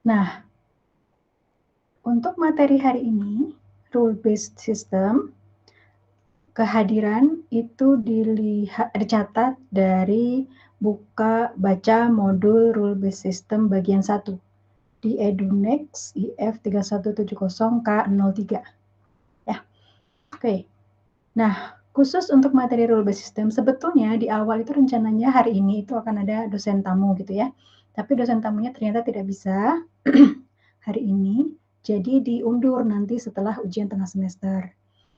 Nah, untuk materi hari ini, rule-based system, kehadiran itu dicatat dari baca modul rule-based system bagian 1 di EduNext IF 3170K03. Ya, oke. Nah, khusus untuk materi rule-based system, sebetulnya di awal itu rencananya hari ini itu akan ada dosen tamu gitu ya. Tapi dosen tamunya ternyata tidak bisa hari ini, jadi diundur nanti setelah ujian tengah semester.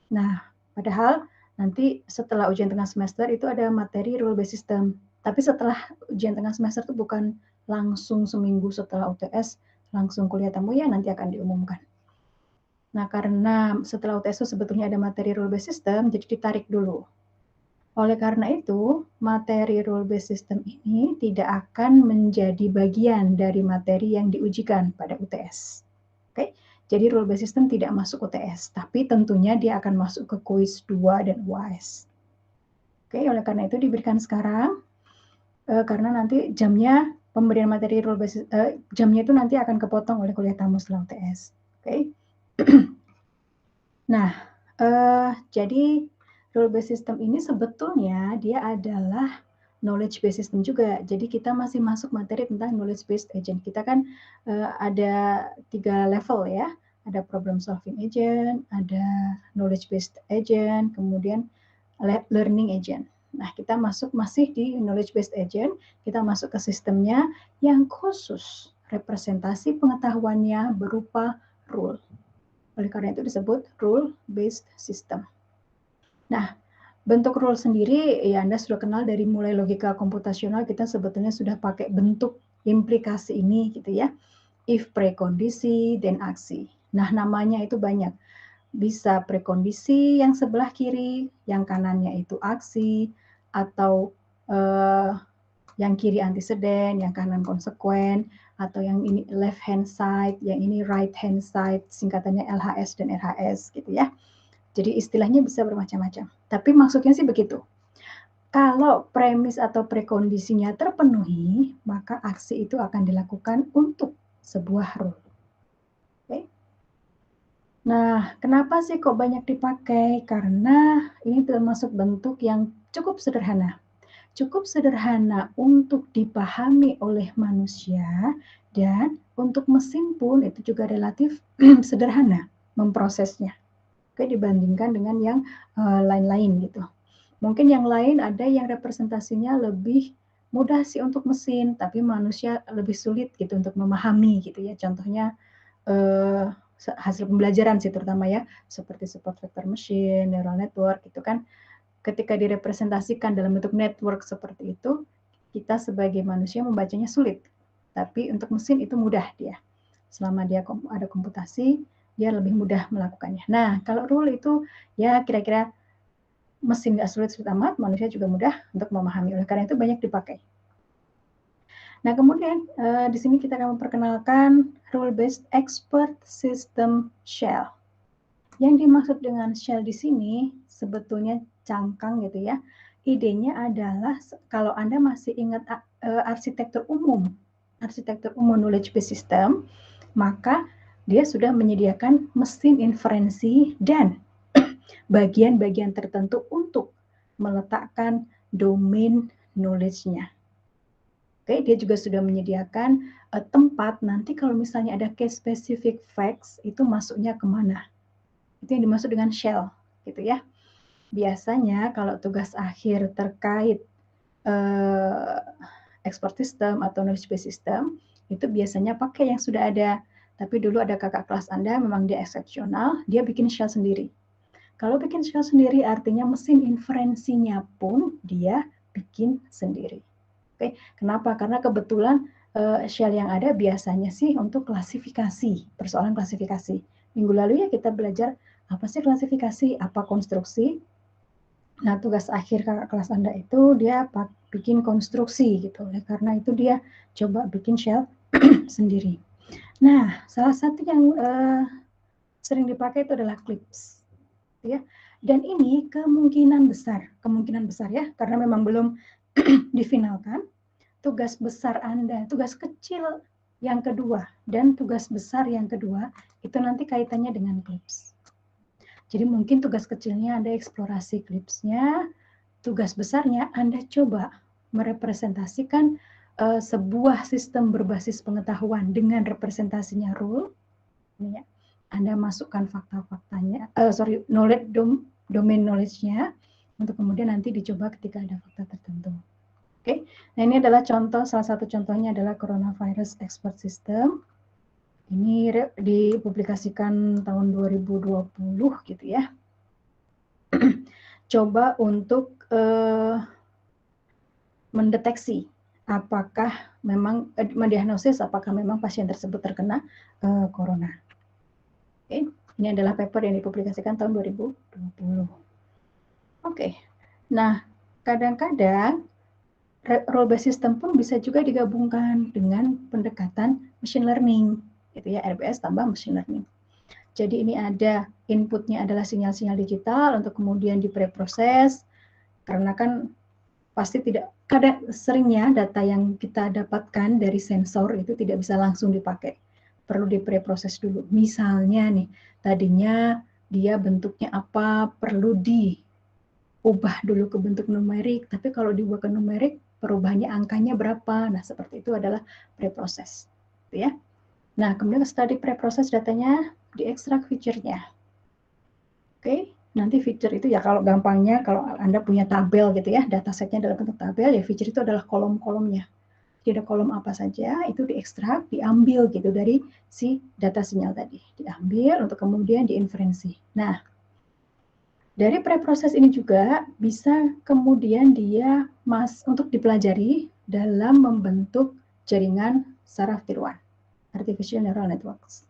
Nah, padahal nanti setelah ujian tengah semester itu ada materi rule-based system. Tapi setelah ujian tengah semester itu bukan langsung seminggu setelah UTS, langsung kuliah tamu ya, nanti akan diumumkan. Nah, karena setelah UTS itu sebetulnya ada materi rule-based system, jadi ditarik dulu. Oleh karena itu, materi rule-based system ini tidak akan menjadi bagian dari materi yang diujikan pada UTS. Oke, jadi rule-based system tidak masuk UTS, tapi tentunya dia akan masuk ke kuis 2 dan UAS. Oke, oleh karena itu diberikan sekarang, karena nanti jamnya pemberian materi rule-based, jamnya itu nanti akan kepotong oleh kuliah tamu setelah UTS. Oke. Nah, jadi rule-based system ini sebetulnya dia adalah knowledge-based system juga. Jadi kita masih masuk materi tentang knowledge-based agent. Kita kan ada 3 level ya. Ada problem solving agent, ada knowledge-based agent, kemudian learning agent. Nah, kita masih di knowledge-based agent, kita masuk ke sistemnya yang khusus representasi pengetahuannya berupa rule. Oleh karena itu disebut rule-based system. Nah, bentuk rule sendiri ya Anda sudah kenal dari mulai logika komputasional, kita sebetulnya sudah pakai bentuk implikasi ini gitu ya. If prekondisi, then aksi. Nah, namanya itu banyak. Bisa prekondisi yang sebelah kiri, yang kanannya itu aksi, atau yang kiri antecedent, yang kanan konsekuen, atau yang ini left hand side, yang ini right hand side, singkatannya LHS dan RHS gitu ya. Jadi istilahnya bisa bermacam-macam. Tapi maksudnya sih begitu. Kalau premis atau prekondisinya terpenuhi, maka aksi itu akan dilakukan untuk sebuah rule. Oke. Nah, kenapa sih kok banyak dipakai? Karena ini termasuk bentuk yang cukup sederhana. Cukup sederhana untuk dipahami oleh manusia dan untuk mesin pun itu juga relatif sederhana memprosesnya. Oke, dibandingkan dengan yang lain-lain gitu. Mungkin yang lain ada yang representasinya lebih mudah sih untuk mesin, tapi manusia lebih sulit gitu untuk memahami gitu ya. Contohnya hasil pembelajaran sih terutama ya, seperti support vector machine, neural network gitu kan. Ketika direpresentasikan dalam bentuk network seperti itu, kita sebagai manusia membacanya sulit. Tapi untuk mesin itu mudah dia. Selama dia ada komputasi, dia lebih mudah melakukannya. Nah, kalau rule itu ya kira-kira mesin nggak sulit-sulit amat, manusia juga mudah untuk memahami. Oleh karena itu banyak dipakai. Nah, kemudian di sini kita akan memperkenalkan rule-based expert system shell. Yang dimaksud dengan shell di sini sebetulnya cangkang gitu ya. Idenya adalah kalau Anda masih ingat arsitektur umum knowledge based system, maka dia sudah menyediakan mesin inferensi dan bagian-bagian tertentu untuk meletakkan domain knowledge-nya. Oke, dia juga sudah menyediakan tempat nanti kalau misalnya ada case specific facts itu masuknya kemana. Itu yang dimaksud dengan shell, gitu ya. Biasanya kalau tugas akhir terkait expert system atau knowledge based system, itu biasanya pakai yang sudah ada. Tapi dulu ada kakak kelas Anda, memang dia eksepsional, dia bikin shell sendiri. Kalau bikin shell sendiri artinya mesin inferensinya pun dia bikin sendiri. Oke, kenapa? Karena kebetulan shell yang ada biasanya sih untuk klasifikasi, persoalan klasifikasi. Minggu lalu ya kita belajar apa sih klasifikasi, apa konstruksi. Nah, tugas akhir kakak kelas Anda itu dia bikin konstruksi gitu. Oleh karena itu dia coba bikin shell sendiri. Nah, salah satu yang sering dipakai itu adalah CLIPS. Ya. Dan ini kemungkinan besar ya, karena memang belum difinalkan, tugas besar Anda, tugas kecil yang kedua dan tugas besar yang kedua itu nanti kaitannya dengan CLIPS. Jadi mungkin tugas kecilnya Anda eksplorasi CLIPS-nya, tugas besarnya Anda coba merepresentasikan sebuah sistem berbasis pengetahuan dengan representasinya rule. Ini ya. Anda masukkan fakta-faktanya, domain knowledge-nya untuk kemudian nanti dicoba ketika ada fakta tertentu. Oke, nah ini adalah contoh, salah satu contohnya adalah Coronavirus Expert System. Ini dipublikasikan tahun 2020 gitu ya. Coba untuk mendeteksi apakah memang mendiagnosis apakah memang pasien tersebut terkena corona. Oke, ini adalah paper yang dipublikasikan tahun 2020. Oke, nah kadang-kadang role-based system pun bisa juga digabungkan dengan pendekatan machine learning, gitu ya, RBS tambah machine learning. Jadi ini ada inputnya adalah sinyal-sinyal digital untuk kemudian dipreproses, karena kan pasti tidak, kadang seringnya data yang kita dapatkan dari sensor itu tidak bisa langsung dipakai, perlu dipreproses dulu. Misalnya nih, tadinya dia bentuknya apa, perlu diubah dulu ke bentuk numerik, tapi kalau diubah ke numerik, perubahannya angkanya berapa. Nah, seperti itu adalah preproses, gitu ya. Nah, kemudian setelah dipreproses datanya, diekstrak feature-nya. Oke, nanti feature itu ya kalau gampangnya, kalau Anda punya tabel gitu ya, datasetnya dalam bentuk tabel, ya feature itu adalah kolom-kolomnya. Jadi ada kolom apa saja, itu diekstrak, diambil gitu dari si data sinyal tadi. Diambil untuk kemudian diinferensi. Nah, dari preproses ini juga bisa kemudian dia untuk dipelajari dalam membentuk jaringan saraf tiruan, artificial neural networks.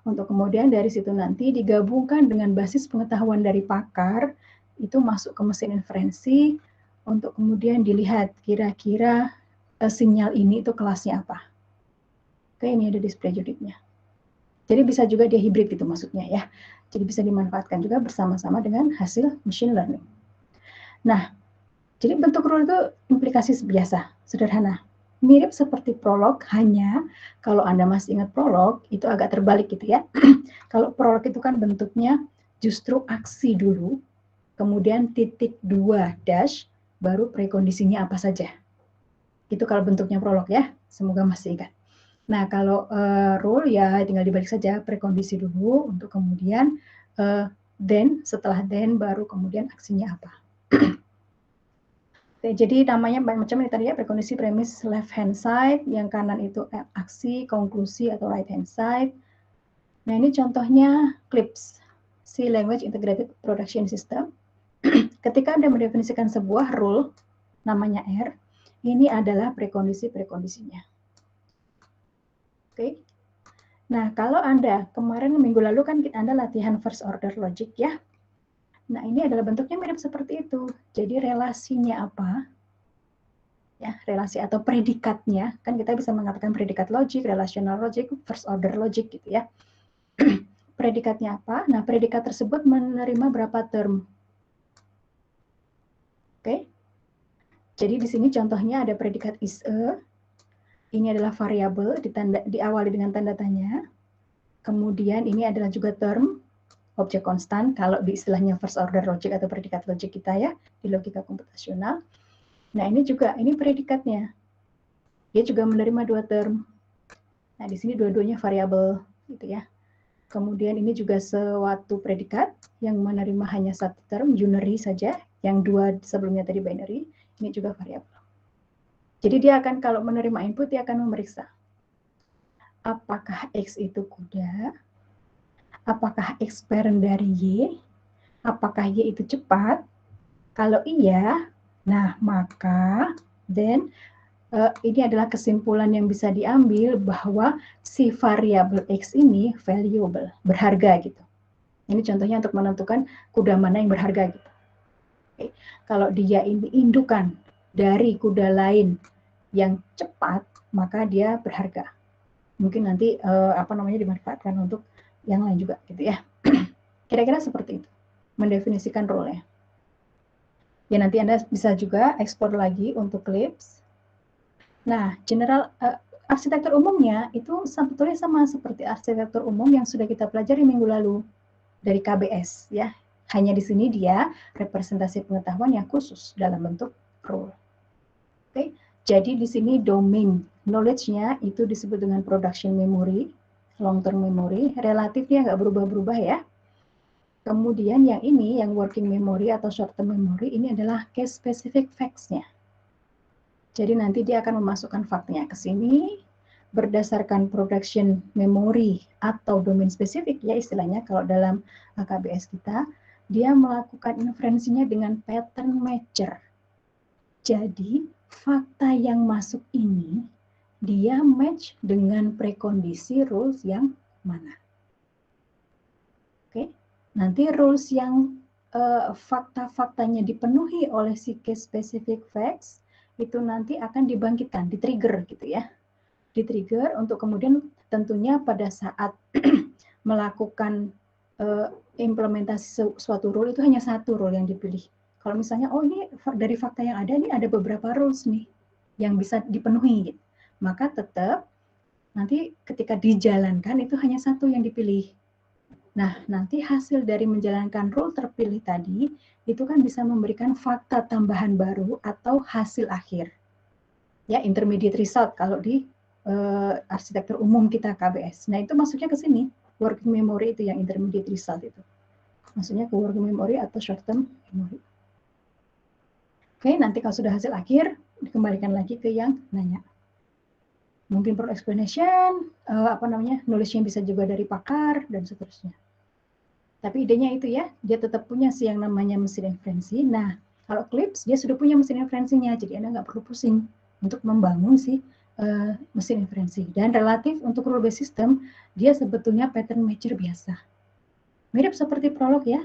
Untuk kemudian dari situ nanti digabungkan dengan basis pengetahuan dari pakar, itu masuk ke mesin inferensi, untuk kemudian dilihat kira-kira sinyal ini itu kelasnya apa. Oke, ini ada display unitnya. Jadi bisa juga dia hibrid gitu maksudnya ya. Jadi bisa dimanfaatkan juga bersama-sama dengan hasil machine learning. Nah, jadi bentuk rule itu implikasi biasa, sederhana. Mirip seperti prolog, hanya kalau Anda masih ingat prolog, itu agak terbalik gitu ya. Kalau prolog itu kan bentuknya justru aksi dulu, kemudian titik 2 dash, baru prekondisinya apa saja. Itu kalau bentuknya prolog ya, semoga masih ingat. Nah, kalau rule ya tinggal dibalik saja, prekondisi dulu untuk kemudian then, setelah then baru kemudian aksinya apa. Oke, jadi namanya macam ini tadi ya, prekondisi, premis, left hand side, yang kanan itu aksi, konklusi atau right hand side. Nah, ini contohnya CLIPS, C Language Integrated Production System. Ketika Anda mendefinisikan sebuah rule, namanya R, ini adalah prekondisi-prekondisinya. Oke. Nah, kalau Anda kemarin minggu lalu kan Anda latihan first order logic ya. Nah, ini adalah bentuknya mirip seperti itu. Jadi relasinya apa? Ya, relasi atau predikatnya, kan kita bisa mengatakan predikat logic, relational logic, first order logic gitu ya. Predikatnya apa? Nah, predikat tersebut menerima berapa term? Oke. Jadi di sini contohnya ada predikat is a. Ini adalah variabel, diawali dengan tanda tanya. Kemudian ini adalah juga term, objek konstan, kalau di istilahnya first order logic atau predikat logic kita ya, di logika komputasional. Nah, ini juga, ini predikatnya. Dia juga menerima dua term. Nah, di sini dua-duanya variabel, gitu ya. Kemudian ini juga suatu predikat yang menerima hanya satu term, unary saja, yang dua sebelumnya tadi binary, ini juga variabel. Jadi dia akan, kalau menerima input, dia akan memeriksa apakah X itu kuda, apakah X parent dari Y, apakah Y itu cepat. Kalau iya, nah maka then ini adalah kesimpulan yang bisa diambil bahwa si variabel X ini valuable, berharga gitu. Ini contohnya untuk menentukan kuda mana yang berharga gitu. Oke. Kalau dia ini indukan dari kuda lain yang cepat, maka dia berharga. Mungkin nanti dimanfaatkan untuk yang lain juga gitu ya. Kira-kira seperti itu, mendefinisikan role-nya. Ya, nanti Anda bisa juga ekspor lagi untuk CLIPS. Nah, arsitektur umumnya itu sebetulnya sama seperti arsitektur umum yang sudah kita pelajari minggu lalu dari KBS ya. Hanya di sini dia representasi pengetahuan yang khusus dalam bentuk rule. Oke, jadi di sini domain knowledge-nya itu disebut dengan production memory, long term memory, relatifnya nggak berubah-berubah ya. Kemudian yang ini, yang working memory atau short term memory, ini adalah case specific facts-nya. Jadi nanti dia akan memasukkan faktanya ke sini, berdasarkan production memory atau domain spesifik, ya istilahnya kalau dalam KBS kita, dia melakukan inferensinya dengan pattern matcher. Jadi, fakta yang masuk ini, dia match dengan prekondisi rules yang mana. Oke, nanti rules yang fakta-faktanya dipenuhi oleh si case specific facts itu nanti akan dibangkitkan, di-trigger gitu ya. Di-trigger untuk kemudian tentunya pada saat melakukan implementasi suatu rule itu hanya satu rule yang dipilih. Kalau misalnya, oh ini dari fakta yang ada, ini ada beberapa rules nih yang bisa dipenuhi. Gitu. Maka tetap nanti ketika dijalankan itu hanya satu yang dipilih. Nah, nanti hasil dari menjalankan rule terpilih tadi, itu kan bisa memberikan fakta tambahan baru atau hasil akhir. Ya, intermediate result kalau di arsitektur umum kita KBS. Nah, itu masuknya ke sini. Working memory itu yang intermediate result itu. Maksudnya ke working memory atau short term memory. Oke, nanti kalau sudah hasil akhir, dikembalikan lagi ke yang nanya. Mungkin perlu explanation, knowledge-nya bisa juga dari pakar, dan seterusnya. Tapi idenya itu ya, dia tetap punya sih yang namanya mesin inferensi. Nah, kalau Eclipse, dia sudah punya mesin inferensinya, jadi Anda nggak perlu pusing untuk membangun si mesin inferensi. Dan relatif untuk rule-based system, dia sebetulnya pattern matcher biasa. Mirip seperti prolog ya,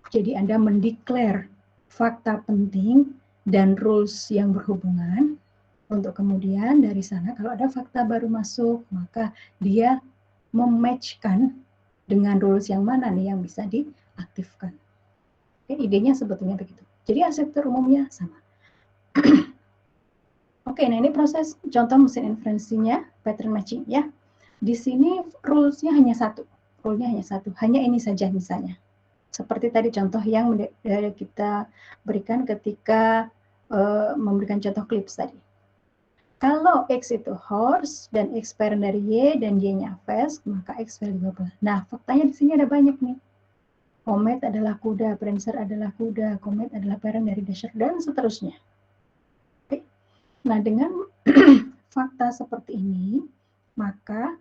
jadi Anda mendeklar fakta penting dan rules yang berhubungan, untuk kemudian dari sana kalau ada fakta baru masuk, maka dia mematchkan dengan rules yang mana nih yang bisa diaktifkan. Oke, idenya sebetulnya begitu. Jadi arsitektur umumnya sama. Oke, nah ini proses contoh mesin inferensinya, pattern matching ya. Di sini rules-nya hanya satu. Rule-nya hanya satu. Hanya ini saja misalnya. Seperti tadi contoh yang kita berikan ketika memberikan contoh Eclipse tadi. Kalau X itu horse dan X parent dari Y dan Y-nya fast, maka X valuable. Nah, faktanya di sini ada banyak nih. Comet adalah kuda, Prancer adalah kuda, Comet adalah parent dari Dasher, dan seterusnya. Oke. Nah, dengan fakta seperti ini, maka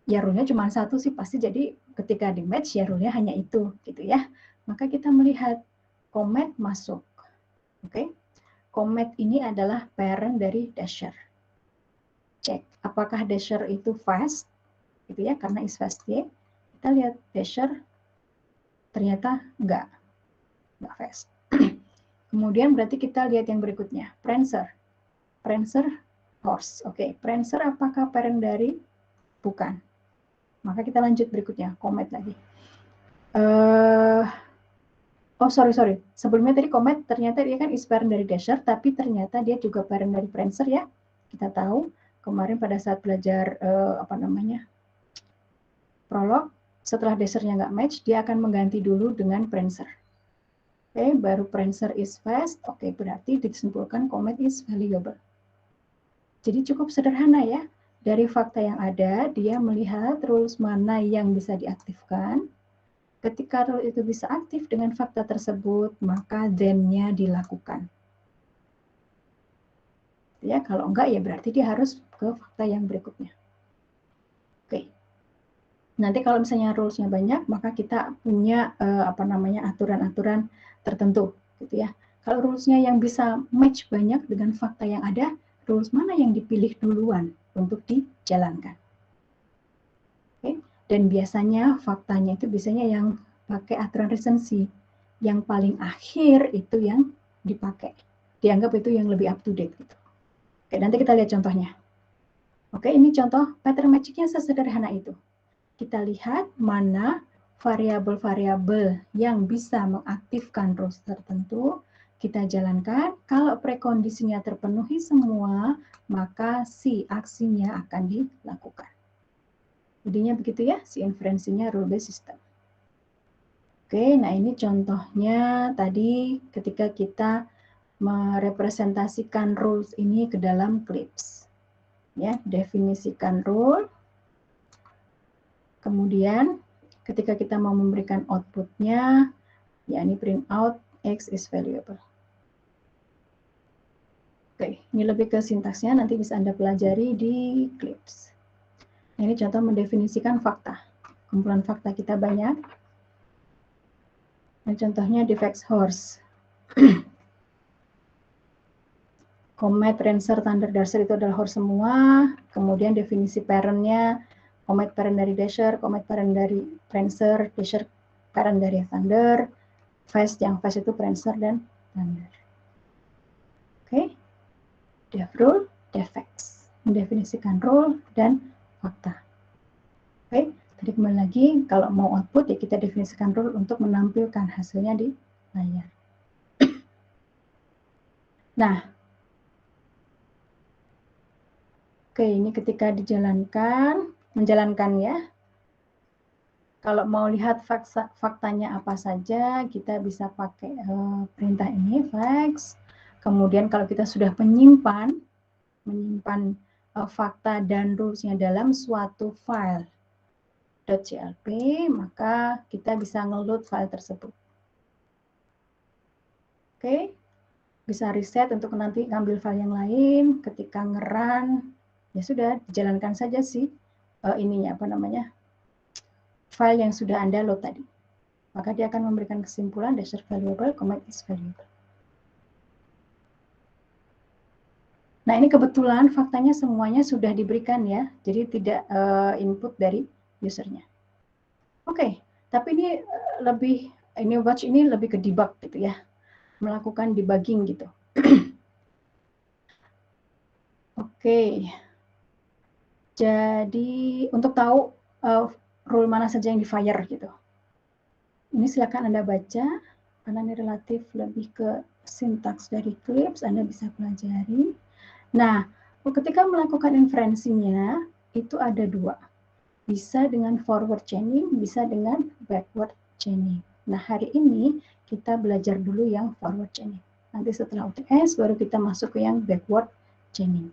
ya rule-nya cuma satu sih pasti, jadi ketika di match ya rule-nya hanya itu gitu ya. Maka kita melihat Comet masuk. Oke. Comet ini adalah parent dari Dasher. Cek apakah Dasher itu fast gitu ya, karena is fast Y. Kita lihat Dasher ternyata enggak fast. Kemudian berarti kita lihat yang berikutnya, Prancer horse. Oke, Prancer apakah parent dari? Bukan. Maka kita lanjut berikutnya, Comet lagi. Sorry. Sebelumnya tadi Comet ternyata dia kan is parent dari Dasher, tapi ternyata dia juga parent dari Prancer ya. Kita tahu kemarin pada saat belajar prolog, setelah Dasher-nya nggak match, dia akan mengganti dulu dengan Prancer. Oke, baru Prancer is fast. Oke, berarti disimpulkan Comet is valuable. Jadi cukup sederhana ya. Dari fakta yang ada, dia melihat rules mana yang bisa diaktifkan. Ketika rule itu bisa aktif dengan fakta tersebut, maka then-nya dilakukan. Ya, kalau enggak ya berarti dia harus ke fakta yang berikutnya. Oke. Nanti kalau misalnya rules-nya banyak, maka kita punya aturan-aturan tertentu gitu ya. Kalau rules-nya yang bisa match banyak dengan fakta yang ada, rules mana yang dipilih duluan untuk dijalankan. Oke. Dan biasanya faktanya itu biasanya yang pakai aturan resensi. Yang paling akhir itu yang dipakai. Dianggap itu yang lebih up to date gitu. Oke, nanti kita lihat contohnya. Oke, ini contoh pattern matching-nya sesederhana itu. Kita lihat mana variabel-variabel yang bisa mengaktifkan rules tertentu. kita jalankan. Kalau prekondisinya terpenuhi semua, maka si aksinya akan dilakukan. Jadinya begitu ya, si inferensinya rule-based system. Oke, nah ini contohnya tadi ketika kita merepresentasikan rules ini ke dalam clips. Ya, definisikan rule. Kemudian ketika kita mau memberikan outputnya, yakni print out X is valuable. Oke, ini lebih ke sintaksnya, nanti bisa Anda pelajari di clips. Nah, ini contoh mendefinisikan fakta. Kumpulan fakta kita banyak. Nah, contohnya defects horse. Comet, Rancer, Thunder, Dasher itu adalah horse semua. Kemudian definisi parent-nya, Comet parent dari Dasher, Comet parent dari Prancer, Dasher parent dari Thunder, Fast, yang Fast itu Prancer dan Thunder. Oke, def rule, defects, mendefinisikan rule dan fakta. Oke, tadi kembali lagi, kalau mau output ya kita definisikan rule untuk menampilkan hasilnya di layar. Nah, oke, ini ketika menjalankan ya. Kalau mau lihat faktanya apa saja, kita bisa pakai perintah ini, fax. Kemudian kalau kita sudah menyimpan fakta dan rulesnya dalam suatu file .clp, maka kita bisa ngeload file tersebut. Oke, bisa reset untuk nanti ngambil file yang lain. Ketika nge-run, ya sudah, dijalankan saja sih ininya apa namanya, file yang sudah Anda load tadi. Maka dia akan memberikan kesimpulan Dasher valuable, Comet is valuable. Nah, ini kebetulan faktanya semuanya sudah diberikan ya, jadi tidak input dari usernya. Oke, tapi ini watch ini lebih ke debug gitu ya, melakukan debugging gitu. Oke, jadi untuk tahu rule mana saja yang di-fire gitu. Ini silakan Anda baca, karena ini relatif lebih ke sintaks dari clips, Anda bisa pelajari. Nah, ketika melakukan inferensinya, itu ada dua. Bisa dengan forward chaining, bisa dengan backward chaining. Nah, hari ini kita belajar dulu yang forward chaining. Nanti setelah UTS, baru kita masuk ke yang backward chaining.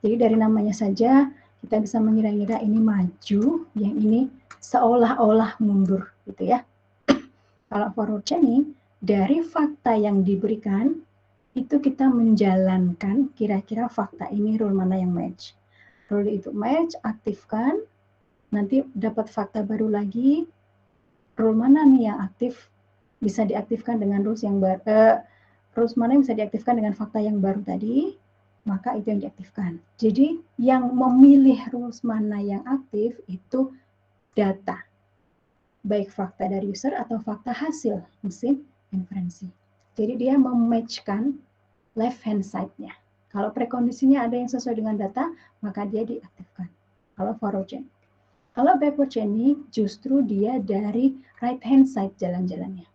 Jadi dari namanya saja, kita bisa mengira-ngira ini maju, yang ini seolah-olah mundur, gitu ya. Kalau forward chaining, dari fakta yang diberikan, itu kita menjalankan kira-kira fakta ini rule mana yang match. Rule itu match, aktifkan, nanti dapat fakta baru lagi, rule mana nih yang aktif, bisa diaktifkan dengan rules yang rules mana yang bisa diaktifkan dengan fakta yang baru tadi, maka itu yang diaktifkan. Jadi yang memilih rules mana yang aktif itu data, baik fakta dari user atau fakta hasil mesin inferensi. Jadi dia mematchkan left hand side-nya. Kalau prekondisinya ada yang sesuai dengan data, maka dia diaktifkan. Kalau forward chaining. Kalau backward chaining, justru dia dari right hand side jalan-jalannya.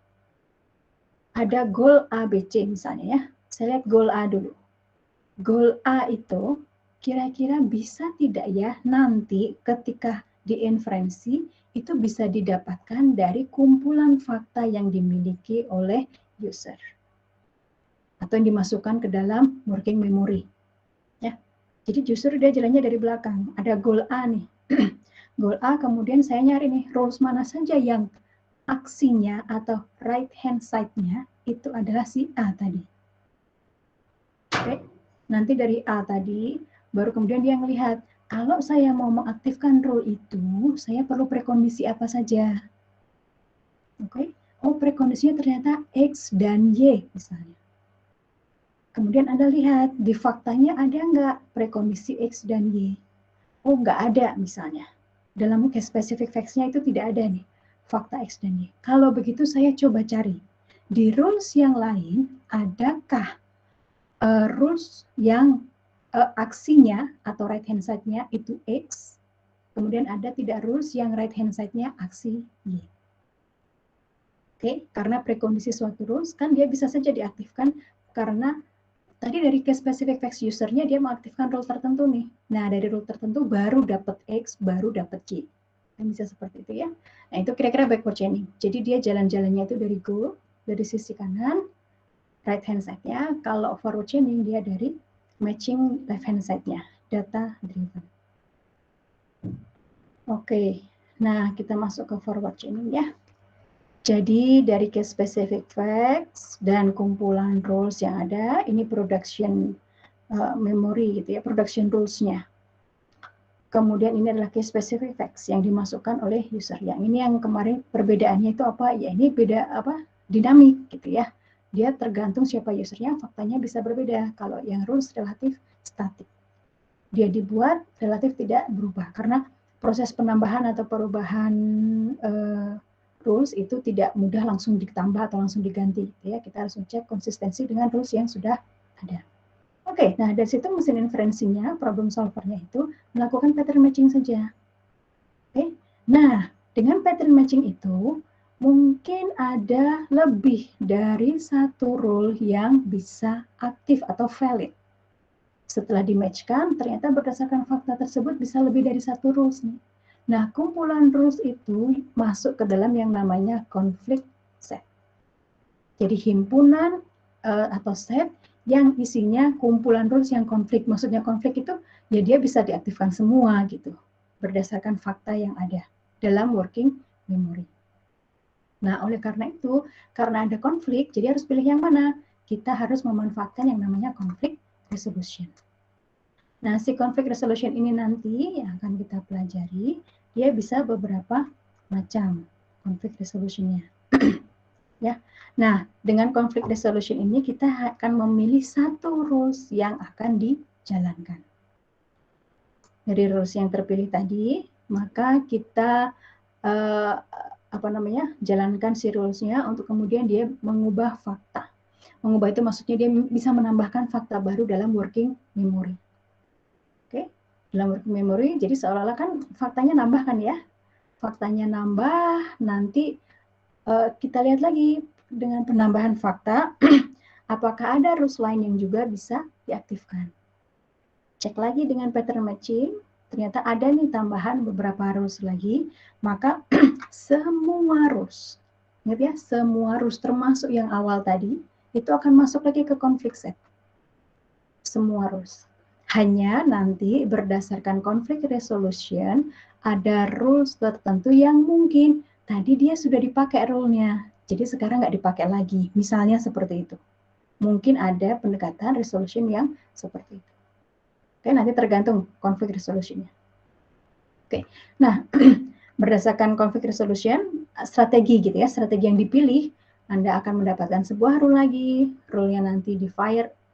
Ada goal A, B, C misalnya ya. Saya lihat goal A dulu. Goal A itu kira-kira bisa tidak ya nanti ketika diinferensi itu bisa didapatkan dari kumpulan fakta yang dimiliki oleh user atau yang dimasukkan ke dalam working memory. Ya. Jadi justru dia jalannya dari belakang. Ada goal A nih. Goal A, kemudian saya nyari nih rules mana saja yang aksinya atau right hand side-nya itu adalah si A tadi. Oke. Nanti dari A tadi baru kemudian dia melihat kalau saya mau mengaktifkan rule itu, saya perlu prekondisi apa saja. Oke. Oh, prekondisinya ternyata X dan Y misalnya. Kemudian Anda lihat di faktanya ada nggak prekondisi X dan Y. Oh, nggak ada misalnya. Dalam case specific facts-nya itu tidak ada nih, fakta X dan Y. Kalau begitu saya coba cari. Di rules yang lain, adakah rules yang aksinya atau right hand side-nya itu X, kemudian ada tidak rules yang right hand side-nya aksi Y. Oke, karena prekondisi suatu rules kan dia bisa saja diaktifkan Karena tadi dari case specific facts usernya dia mengaktifkan rule tertentu nih. Nah, dari rule tertentu baru dapat X, baru dapat Y. Kan bisa seperti itu ya. Nah, itu kira-kira backward chaining. Jadi dia jalan-jalannya itu dari goal, dari sisi kanan, right hand side-nya. Kalau forward chaining dia dari matching left hand side-nya, data driven. Oke, nah kita masuk ke forward chaining ya. Jadi dari case specific facts dan kumpulan rules yang ada, ini production memory gitu ya, production rules-nya. Kemudian ini adalah case specific facts yang dimasukkan oleh user. Yang ini yang kemarin perbedaannya itu apa? Ya ini beda apa? Dinamik gitu ya. Dia tergantung siapa usernya, faktanya bisa berbeda. Kalau yang rules relatif statik. Dia dibuat relatif tidak berubah karena proses penambahan atau perubahan rules itu tidak mudah langsung ditambah atau langsung diganti. Ya, kita harus cek konsistensi dengan rules yang sudah ada. Oke, nah dari situ mesin inferensinya, problem solvernya itu melakukan pattern matching saja. Oke, nah dengan pattern matching itu mungkin ada lebih dari satu rule yang bisa aktif atau valid. Setelah di-matchkan, ternyata berdasarkan fakta tersebut bisa lebih dari satu rules nih. Nah, kumpulan rules itu masuk ke dalam yang namanya conflict set. Jadi himpunan atau set yang isinya kumpulan rules yang konflik. Maksudnya konflik itu ya dia bisa diaktifkan semua gitu, berdasarkan fakta yang ada dalam working memory. Nah, oleh karena itu, karena ada konflik, jadi harus pilih yang mana? Kita harus memanfaatkan yang namanya conflict resolution. Nah, si conflict resolution ini nanti yang akan kita pelajari, dia bisa beberapa macam conflict resolution-nya. Ya. Nah, dengan conflict resolution ini kita akan memilih satu rules yang akan dijalankan. Dari rules yang terpilih tadi, maka kita jalankan si rules-nya untuk kemudian dia mengubah fakta. Mengubah itu maksudnya dia bisa menambahkan fakta baru dalam working memory. Oke, dalam working memory, jadi seolah-olah kan faktanya nambah kan ya. Faktanya nambah, nanti kita lihat lagi dengan penambahan fakta, apakah ada rules lain yang juga bisa diaktifkan. Cek lagi dengan pattern matching, ternyata ada nih tambahan beberapa rules lagi, maka semua rules, ingat ya, semua rules termasuk yang awal tadi, itu akan masuk lagi ke conflict set. Semua rules. Hanya nanti berdasarkan conflict resolution, ada rules tertentu yang mungkin tadi dia sudah dipakai rule-nya, jadi sekarang nggak dipakai lagi. Misalnya seperti itu. Mungkin ada pendekatan resolution yang seperti itu. Oke, nanti tergantung conflict resolution-nya. Oke, nah berdasarkan conflict resolution, strategi gitu ya, strategi yang dipilih, Anda akan mendapatkan sebuah rule lagi, rule-nya nanti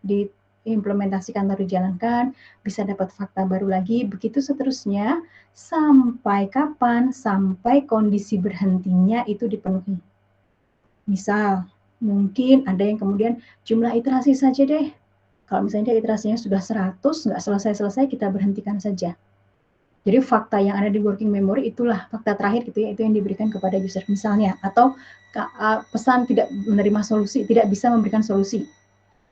diimplementasikan atau dijalankan, bisa dapat fakta baru lagi, begitu seterusnya, sampai kapan? Sampai kondisi berhentinya itu dipenuhi. Misal, mungkin ada yang kemudian jumlah iterasi saja deh. Kalau misalnya iterasinya sudah 100, nggak selesai-selesai, kita berhentikan saja. Jadi fakta yang ada di working memory itulah fakta terakhir gitu ya, itu yang diberikan kepada user misalnya. Atau pesan tidak menerima solusi, tidak bisa memberikan solusi.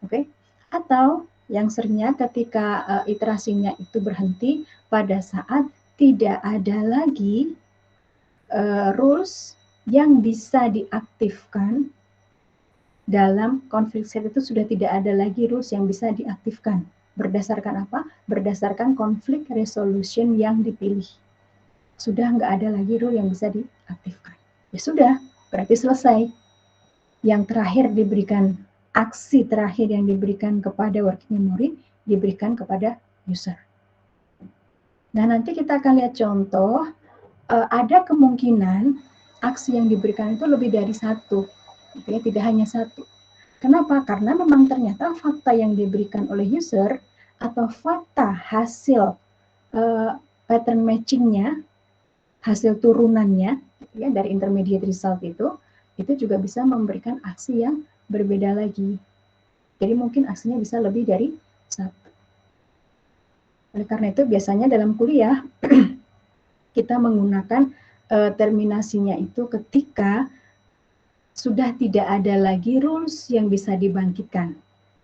Oke? Atau yang seringnya ketika iterasinya itu berhenti pada saat tidak ada lagi rules yang bisa diaktifkan. Dalam conflict set itu sudah tidak ada lagi rules yang bisa diaktifkan. Berdasarkan apa? Berdasarkan conflict resolution yang dipilih. Sudah nggak ada lagi rule yang bisa diaktifkan. Ya sudah, berarti selesai. Yang terakhir diberikan, aksi terakhir yang diberikan kepada working memory, diberikan kepada user. Nah, nanti kita akan lihat contoh, ada kemungkinan aksi yang diberikan itu lebih dari satu. Ya, tidak hanya satu. Kenapa? Karena memang ternyata fakta yang diberikan oleh user atau fakta hasil pattern matching-nya, hasil turunannya ya dari intermediate result itu juga bisa memberikan aksi yang berbeda lagi. Jadi mungkin aksinya bisa lebih dari satu. Oleh karena itu biasanya dalam kuliah kita menggunakan terminasinya itu ketika sudah tidak ada lagi rules yang bisa dibangkitkan.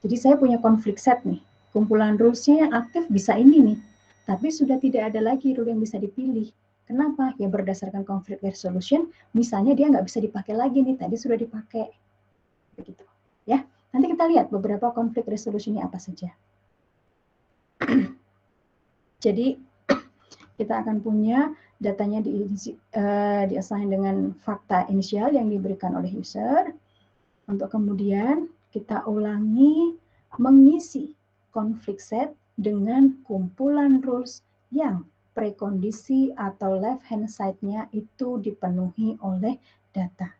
Jadi saya punya konflik set nih. Kumpulan rules-nya yang aktif bisa ini nih. Tapi sudah tidak ada lagi rule yang bisa dipilih. Kenapa? Ya berdasarkan conflict resolution, misalnya dia nggak bisa dipakai lagi nih, tadi sudah dipakai. Begitu. Ya, nanti kita lihat beberapa conflict resolution-nya apa saja. Jadi kita akan punya datanya di-assign dengan fakta inisial yang diberikan oleh user. Untuk kemudian kita ulangi mengisi conflict set dengan kumpulan rules yang prekondisi atau left hand side-nya itu dipenuhi oleh data.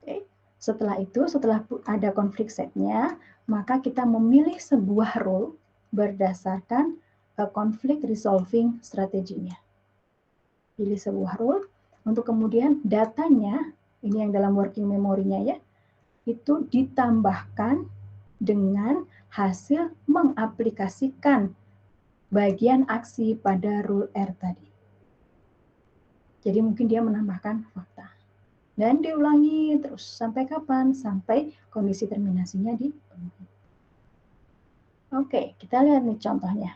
Oke. Setelah itu, setelah ada conflict set-nya, maka kita memilih sebuah rule berdasarkan conflict resolving strateginya. Pilih sebuah rule untuk kemudian datanya, ini yang dalam working memory-nya ya, itu ditambahkan dengan hasil mengaplikasikan bagian aksi pada rule R tadi. Jadi mungkin dia menambahkan fakta. Dan diulangi terus sampai kapan? Sampai kondisi terminasinya dipenuhi. Oke, kita lihat nih contohnya.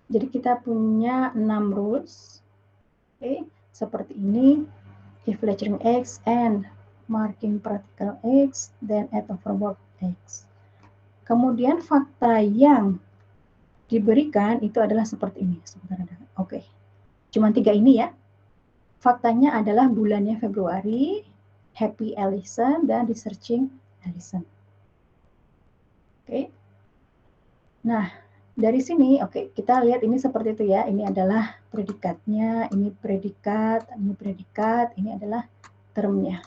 Jadi kita punya 6 rules. Oke, seperti ini. If lecturing X and marking practical X, then add overwork X. Kemudian fakta yang diberikan itu adalah seperti ini. Oke, cuma 3 ini ya. Faktanya adalah bulannya Februari, Happy Allison, dan Researching Allison. Oke. Nah, dari sini, oke, kita lihat ini seperti itu ya. Ini adalah predikatnya, ini predikat, ini adalah termnya.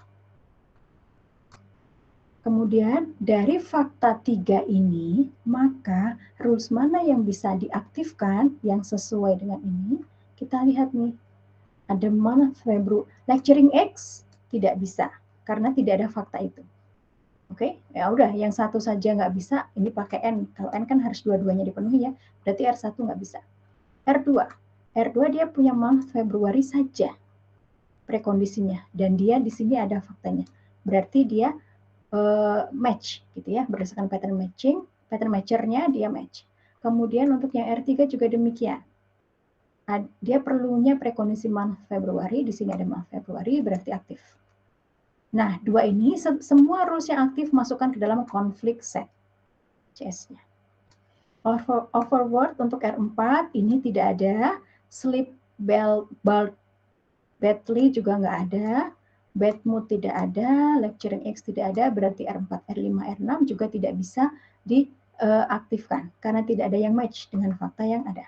Kemudian dari fakta 3 ini, maka rules mana yang bisa diaktifkan yang sesuai dengan ini? Kita lihat nih, ada month Februari. Lecturing X tidak bisa, karena tidak ada fakta itu. Oke, ya udah, yang satu saja nggak bisa, ini pakai N. Kalau N kan harus dua-duanya dipenuhi ya, berarti R1 nggak bisa. R2 dia punya month Februari saja prekondisinya, dan dia di sini ada faktanya. Berarti dia match gitu ya, berdasarkan pattern matching, pattern matchernya dia match. Kemudian untuk yang R3 juga demikian. Dia perlunya prekondisi month Februari, di sini ada month Februari, berarti aktif. Nah, 2 ini semua rules yang aktif masukkan ke dalam conflict set CS-nya. Overword untuk R4 ini tidak ada, sleep badly juga nggak ada, bad mood tidak ada, lecturing X tidak ada, berarti R4, R5, R6 juga tidak bisa diaktifkan karena tidak ada yang match dengan fakta yang ada.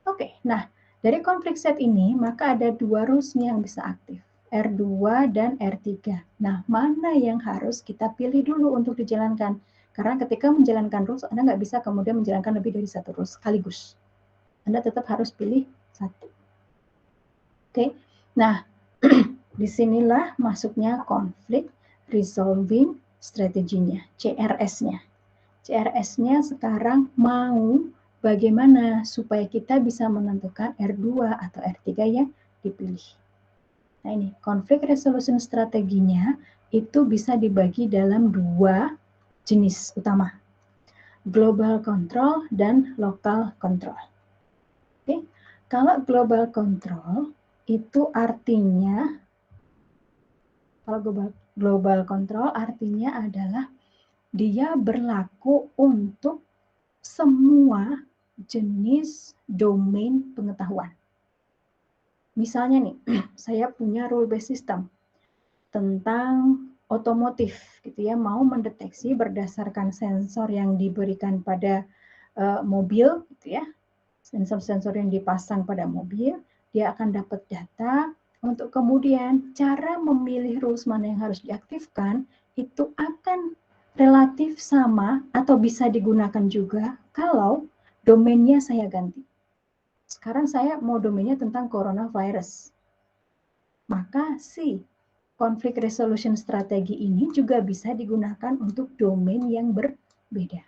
Oke, nah dari conflict set ini maka ada 2 rules yang bisa aktif, R2 dan R3. Nah, mana yang harus kita pilih dulu untuk dijalankan? Karena ketika menjalankan rules, Anda nggak bisa kemudian menjalankan lebih dari 1 rules sekaligus. Anda tetap harus pilih 1. Oke, nah disinilah masuknya conflict resolving strateginya, CRS-nya. CRS-nya sekarang mau bagaimana supaya kita bisa menentukan R2 atau R3 yang dipilih. Nah ini, conflict resolution strateginya itu bisa dibagi dalam 2 jenis utama. Global control dan local control. Oke, kalau global control itu artinya, kalau global control artinya adalah dia berlaku untuk semua jenis domain pengetahuan. Misalnya nih, saya punya rule based system tentang otomotif gitu ya, mau mendeteksi berdasarkan sensor yang diberikan pada mobil gitu ya, sensor-sensor yang dipasang pada mobil, dia akan dapat data untuk kemudian cara memilih rules mana yang harus diaktifkan itu akan relatif sama atau bisa digunakan juga kalau domainnya saya ganti. Sekarang saya mau domainnya tentang coronavirus. Maka si conflict resolution strategi ini juga bisa digunakan untuk domain yang berbeda.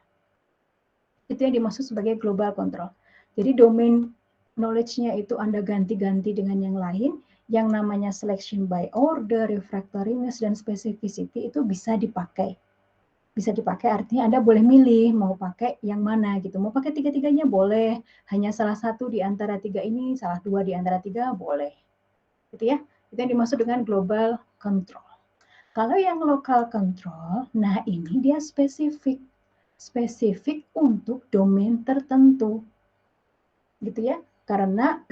Itu yang dimaksud sebagai global control. Jadi domain knowledge-nya itu Anda ganti-ganti dengan yang lain, yang namanya selection by order, refractoriness, dan specificity itu bisa dipakai. Bisa dipakai artinya Anda boleh milih mau pakai yang mana gitu. Mau pakai tiga-tiganya boleh, hanya salah satu di antara tiga ini, salah dua di antara tiga boleh. Gitu ya. Itu yang dimaksud dengan global control. Kalau yang local control, nah ini dia spesifik. Spesifik untuk domain tertentu. Gitu ya. Karena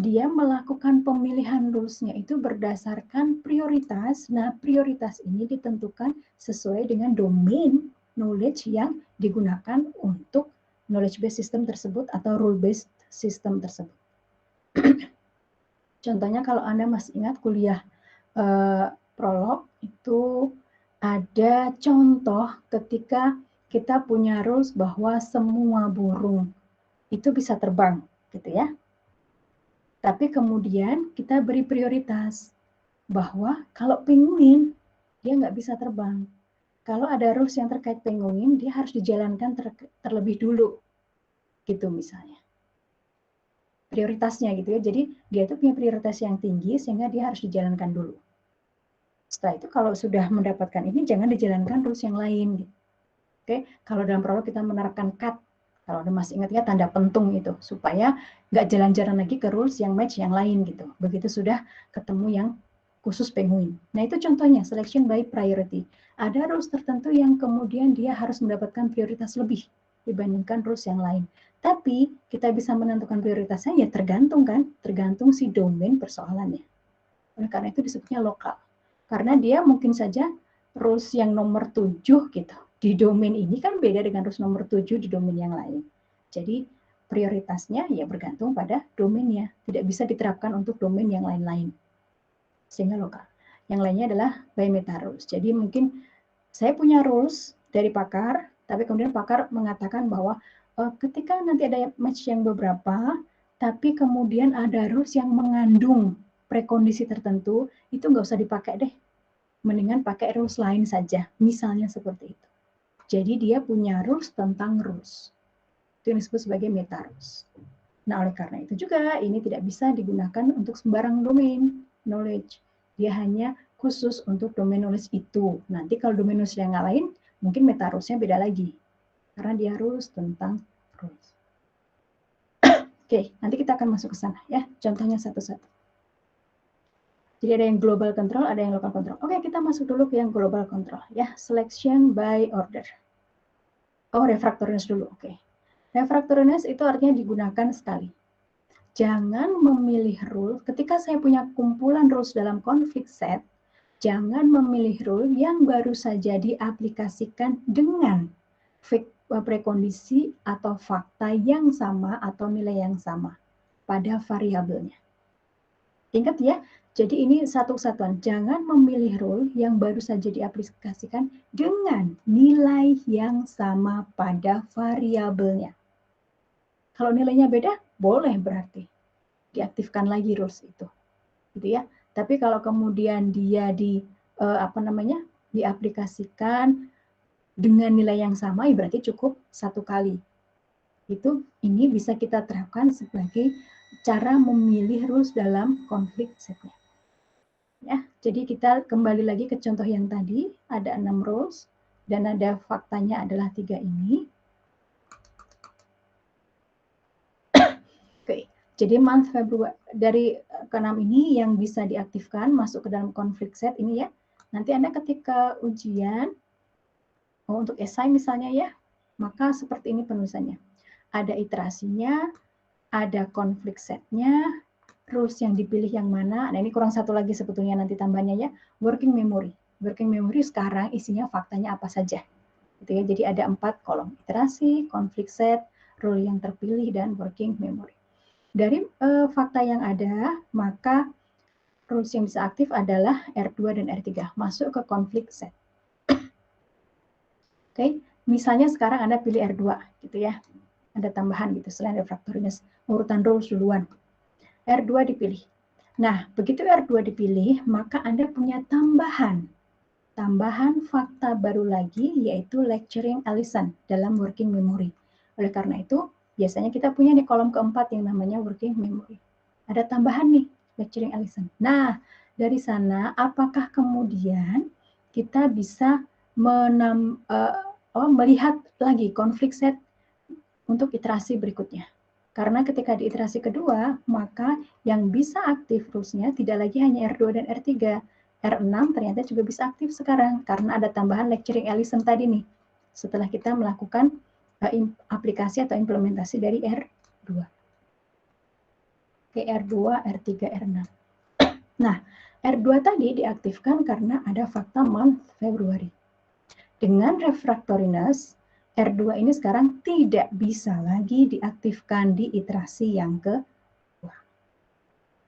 dia melakukan pemilihan rules-nya itu berdasarkan prioritas. Nah, prioritas ini ditentukan sesuai dengan domain knowledge yang digunakan untuk knowledge-based system tersebut atau rule-based system tersebut. Contohnya kalau Anda masih ingat kuliah prolog itu ada contoh ketika kita punya rules bahwa semua burung itu bisa terbang, gitu ya. Tapi kemudian kita beri prioritas bahwa kalau penguin dia nggak bisa terbang. Kalau ada rules yang terkait penguin, dia harus dijalankan terlebih dulu, gitu misalnya. Prioritasnya gitu ya. Jadi dia itu punya prioritas yang tinggi sehingga dia harus dijalankan dulu. Setelah itu kalau sudah mendapatkan ini jangan dijalankan rules yang lain. Gitu. Oke, kalau dalam prolog kita menerapkan cut, kalau Anda masih ingat ya tanda pentung itu supaya nggak jalan-jalan lagi ke rules yang match yang lain gitu. Begitu sudah ketemu yang khusus penguin. Nah itu contohnya selection by priority. Ada rules tertentu yang kemudian dia harus mendapatkan prioritas lebih dibandingkan rules yang lain. Tapi kita bisa menentukan prioritasnya ya tergantung kan, tergantung si domain persoalannya. Oleh karena itu disebutnya lokal. Karena dia mungkin saja rules yang nomor 7 gitu. Di domain ini kan beda dengan rules nomor 7 di domain yang lain. Jadi prioritasnya ya bergantung pada domainnya. Tidak bisa diterapkan untuk domain yang lain-lain. Sehingga lokal. Yang lainnya adalah by meta rules. Jadi mungkin saya punya rules dari pakar, tapi kemudian pakar mengatakan bahwa ketika nanti ada match yang beberapa, tapi kemudian ada rules yang mengandung prekondisi tertentu, itu nggak usah dipakai deh. Mendingan pakai rules lain saja. Misalnya seperti itu. Jadi dia punya rules tentang rules. Itu yang disebut sebagai meta rules. Nah, oleh karena itu juga ini tidak bisa digunakan untuk sembarang domain knowledge. Dia hanya khusus untuk domain knowledge itu. Nanti kalau domain knowledge yang lain, mungkin meta rules-nya beda lagi. Karena dia rules tentang rules. Oke, nanti kita akan masuk ke sana ya. Contohnya satu-satu. Jadi ada yang global control, ada yang local control. Oke, kita masuk dulu ke yang global control ya. Selection by order. Oh, refractoriness dulu. Oke. Refractoriness itu artinya digunakan sekali. Jangan memilih rule, ketika saya punya kumpulan rules dalam conflict set, jangan memilih rule yang baru saja diaplikasikan dengan prekondisi atau fakta yang sama atau nilai yang sama pada variabelnya. Ingat ya, jadi ini satu kesatuan. Jangan memilih rule yang baru saja diaplikasikan dengan nilai yang sama pada variabelnya. Kalau nilainya beda, boleh berarti diaktifkan lagi rules itu, gitu ya. Tapi kalau kemudian dia diaplikasikan dengan nilai yang sama, ya berarti cukup satu kali. Ini bisa kita terapkan sebagai cara memilih rules dalam konflik setnya. Ya, jadi kita kembali lagi ke contoh yang tadi, ada 6 rules dan ada faktanya adalah 3 ini. Oke, jadi month Februari dari ke-6 ini yang bisa diaktifkan masuk ke dalam konflik set ini ya. Nanti Anda ketika ujian untuk esai misalnya ya, maka seperti ini penulisannya. Ada iterasinya, ada konflik setnya, rules yang dipilih yang mana. Nah ini kurang satu lagi sebetulnya nanti tambahnya ya, working memory. Working memory sekarang isinya faktanya apa saja. Gitu ya. Jadi ada 4 kolom, iterasi, konflik set, rule yang terpilih, dan working memory. Dari fakta yang ada, maka rules yang bisa aktif adalah R2 dan R3, masuk ke konflik set. Oke, misalnya sekarang Anda pilih R2, gitu ya. Ada tambahan gitu, selain refractoriness, urutan rules duluan. R2 dipilih. Nah, begitu R2 dipilih, maka Anda punya tambahan fakta baru lagi, yaitu lecturing Allison dalam working memory. Oleh karena itu, biasanya kita punya di kolom keempat yang namanya working memory. ada tambahan nih, lecturing Allison. Nah, dari sana apakah kemudian kita bisa melihat lagi konflik set untuk iterasi berikutnya? Karena ketika di iterasi kedua, maka yang bisa aktif rules-nya tidak lagi hanya R2 dan R3. R6 ternyata juga bisa aktif sekarang karena ada tambahan lecturing Allison tadi nih. Setelah kita melakukan aplikasi atau implementasi dari R2. Oke, R2, R3, R6. Nah, R2 tadi diaktifkan karena ada fakta month Februari. Dengan refractoriness, R2 ini sekarang tidak bisa lagi diaktifkan di iterasi yang kedua.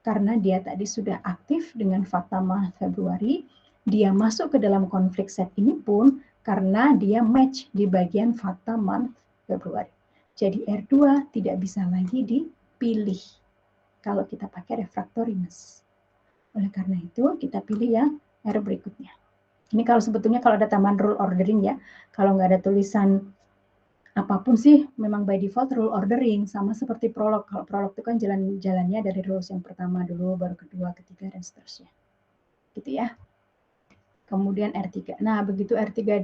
Karena dia tadi sudah aktif dengan fakta month Februari, dia masuk ke dalam konflik set ini pun karena dia match di bagian fakta month Februari. Jadi R2 tidak bisa lagi dipilih kalau kita pakai refractoriness. Oleh karena itu, kita pilih yang R berikutnya. Ini kalau sebetulnya kalau ada tambahan rule ordering ya, kalau nggak ada tulisan apapun sih, memang by default rule ordering, sama seperti prolog. Kalau prolog itu kan jalannya dari rules yang pertama dulu, baru kedua, ketiga, dan seterusnya. Gitu ya. Kemudian R3. Nah, begitu R3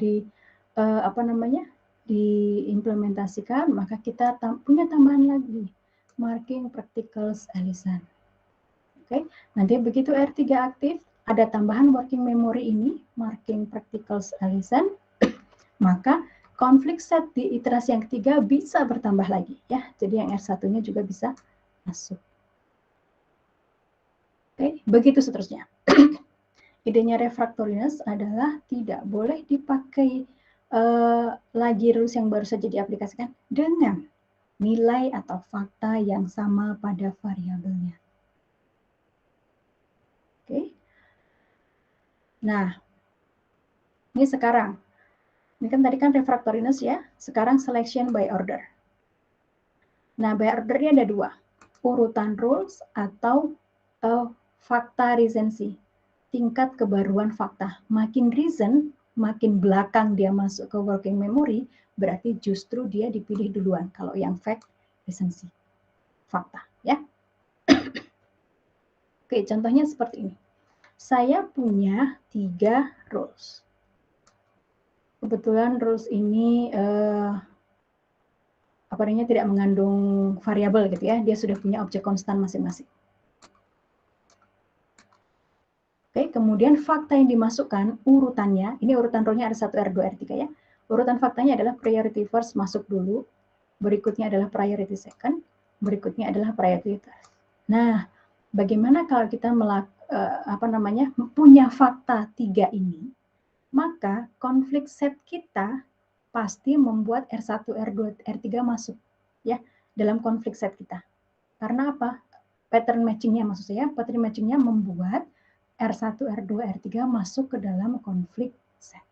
diimplementasikan, maka kita punya tambahan lagi, marking practicals Allison. Oke, nanti begitu R3 aktif, ada tambahan working memory ini, marking practicals Allison, maka konflik set di iterasi yang ketiga bisa bertambah lagi ya. Jadi yang R1-nya juga bisa masuk. Oke, begitu seterusnya. Idenya refractoriness adalah tidak boleh dipakai lagi rules yang baru saja diaplikasikan dengan nilai atau fakta yang sama pada variabelnya. Oke. Nah, ini sekarang. Ini kan tadi kan refractoriness ya, sekarang selection by order. Nah, by ordernya ada dua, urutan rules atau fakta recency, tingkat kebaruan fakta. Makin recent, makin belakang dia masuk ke working memory, berarti justru dia dipilih duluan. Kalau yang fact, recency, fakta ya. Oke, contohnya seperti ini. Saya punya 3 rules. Kebetulan rules ini tidak mengandung variabel gitu ya, dia sudah punya objek konstan masing-masing. Oke, kemudian fakta yang dimasukkan urutannya, ini urutan rule-nya ada 1 R2 R3 ya. Urutan faktanya adalah priority first masuk dulu, berikutnya adalah priority second, berikutnya adalah priority third. Nah, bagaimana kalau kita punya fakta 3 ini, maka konflik set kita pasti membuat R1, R2, R3 masuk ya dalam konflik set kita. Karena apa? Pattern matching-nya maksud saya, pattern matching-nya membuat R1, R2, R3 masuk ke dalam konflik set.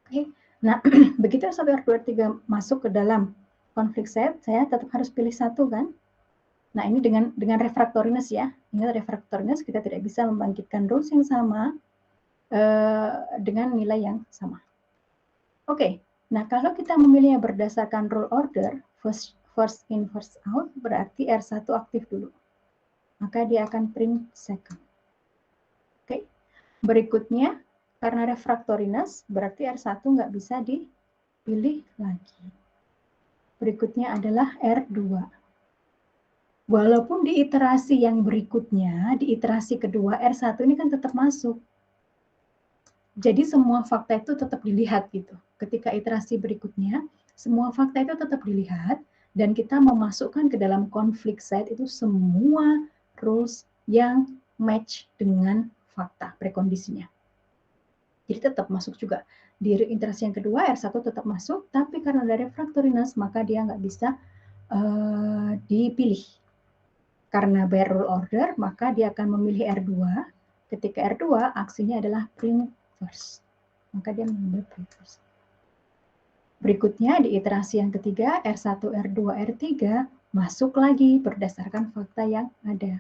Oke. Nah, begitu R1, R2, R3 masuk ke dalam konflik set, saya tetap harus pilih satu kan? Nah, ini dengan refractoriness ya. Ingat refractoriness, kita tidak bisa membangkitkan rules yang sama dengan nilai yang sama. Oke, nah kalau kita memilihnya berdasarkan rule order, first in, first out, berarti R1 aktif dulu. Maka dia akan print second. Oke, berikutnya, karena refractoriness, berarti R1 nggak bisa dipilih lagi. Berikutnya adalah R2. Walaupun di iterasi yang berikutnya, di iterasi kedua, R1 ini kan tetap masuk. Jadi semua fakta itu tetap dilihat gitu. Ketika iterasi berikutnya, semua fakta itu tetap dilihat dan kita memasukkan ke dalam konflik set itu semua rules yang match dengan fakta prekondisinya. Jadi tetap masuk juga. Di iterasi yang kedua, R1 tetap masuk, tapi karena ada refractoriness, maka dia nggak bisa dipilih. Karena by rule order, maka dia akan memilih R2. Ketika R2, aksinya adalah print first. Maka dia mengambil print first. Berikutnya di iterasi yang ketiga, R1, R2, R3 masuk lagi berdasarkan fakta yang ada.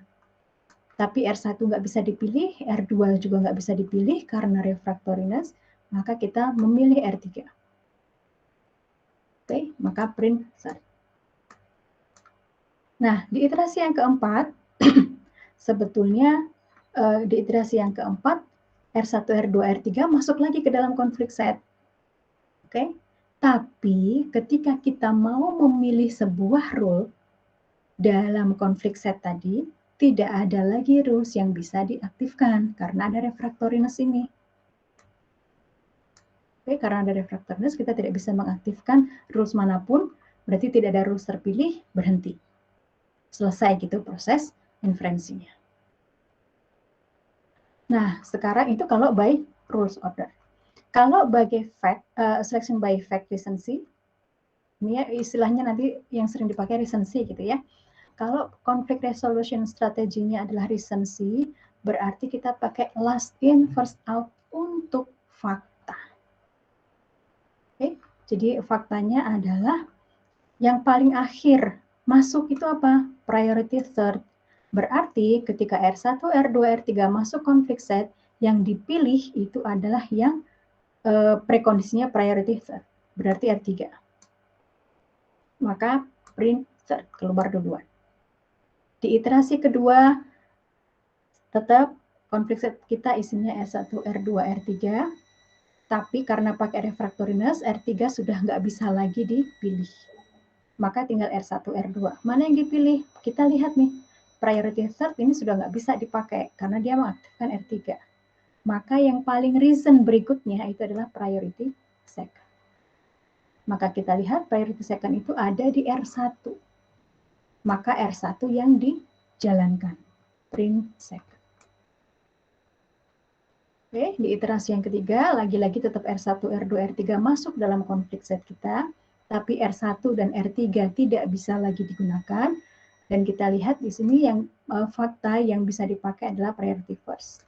Tapi R1 nggak bisa dipilih, R2 juga nggak bisa dipilih karena refractoriness, maka kita memilih R3. Oke, maka print sorry. Nah, di iterasi yang keempat, sebetulnya di iterasi yang keempat, R1, R2, R3 masuk lagi ke dalam konflik set. Oke? Tapi ketika kita mau memilih sebuah rule dalam konflik set tadi, tidak ada lagi rules yang bisa diaktifkan karena ada refractoriness ini. Oke, karena ada refractoriness, kita tidak bisa mengaktifkan rules manapun, berarti tidak ada rules terpilih, berhenti. Selesai gitu proses inferensinya. Nah, sekarang itu kalau by rules order. Kalau bagi selection by fact recency, ini ya istilahnya nanti yang sering dipakai recency gitu ya. Kalau conflict resolution strateginya adalah recency, berarti kita pakai last in first out untuk fakta. Oke, jadi faktanya adalah yang paling akhir masuk itu apa? Priority third. Berarti ketika R1, R2, R3 masuk konflik set, yang dipilih itu adalah yang prekondisinya priority third. Berarti R3. Maka print third, keluar duluan. Di iterasi kedua, tetap konflik set kita isinya R1, R2, R3. Tapi karena pakai refractoriness, R3 sudah nggak bisa lagi dipilih. Maka tinggal R1, R2. Mana yang dipilih? Kita lihat nih, priority third ini sudah nggak bisa dipakai karena dia mengaktifkan R3. Maka yang paling reason berikutnya itu adalah priority second. Maka kita lihat priority second itu ada di R1. Maka R1 yang dijalankan. Print second. Oke, di iterasi yang ketiga, lagi-lagi tetap R1, R2, R3 masuk dalam konflik set kita, tapi R1 dan R3 tidak bisa lagi digunakan, dan kita lihat di sini yang fakta yang bisa dipakai adalah priority first.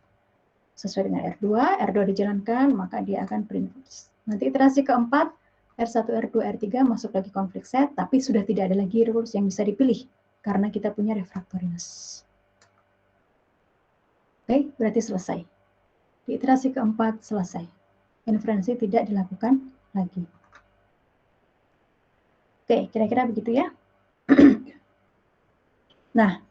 Sesuai dengan R2, R2 dijalankan, maka dia akan print first. Nanti iterasi keempat, R1, R2, R3 masuk lagi konflik set, tapi sudah tidak ada lagi rules yang bisa dipilih, karena kita punya refractoriness. Oke, berarti selesai. Di iterasi keempat selesai. Inferensi tidak dilakukan lagi. Oke, kira-kira begitu ya. Nah,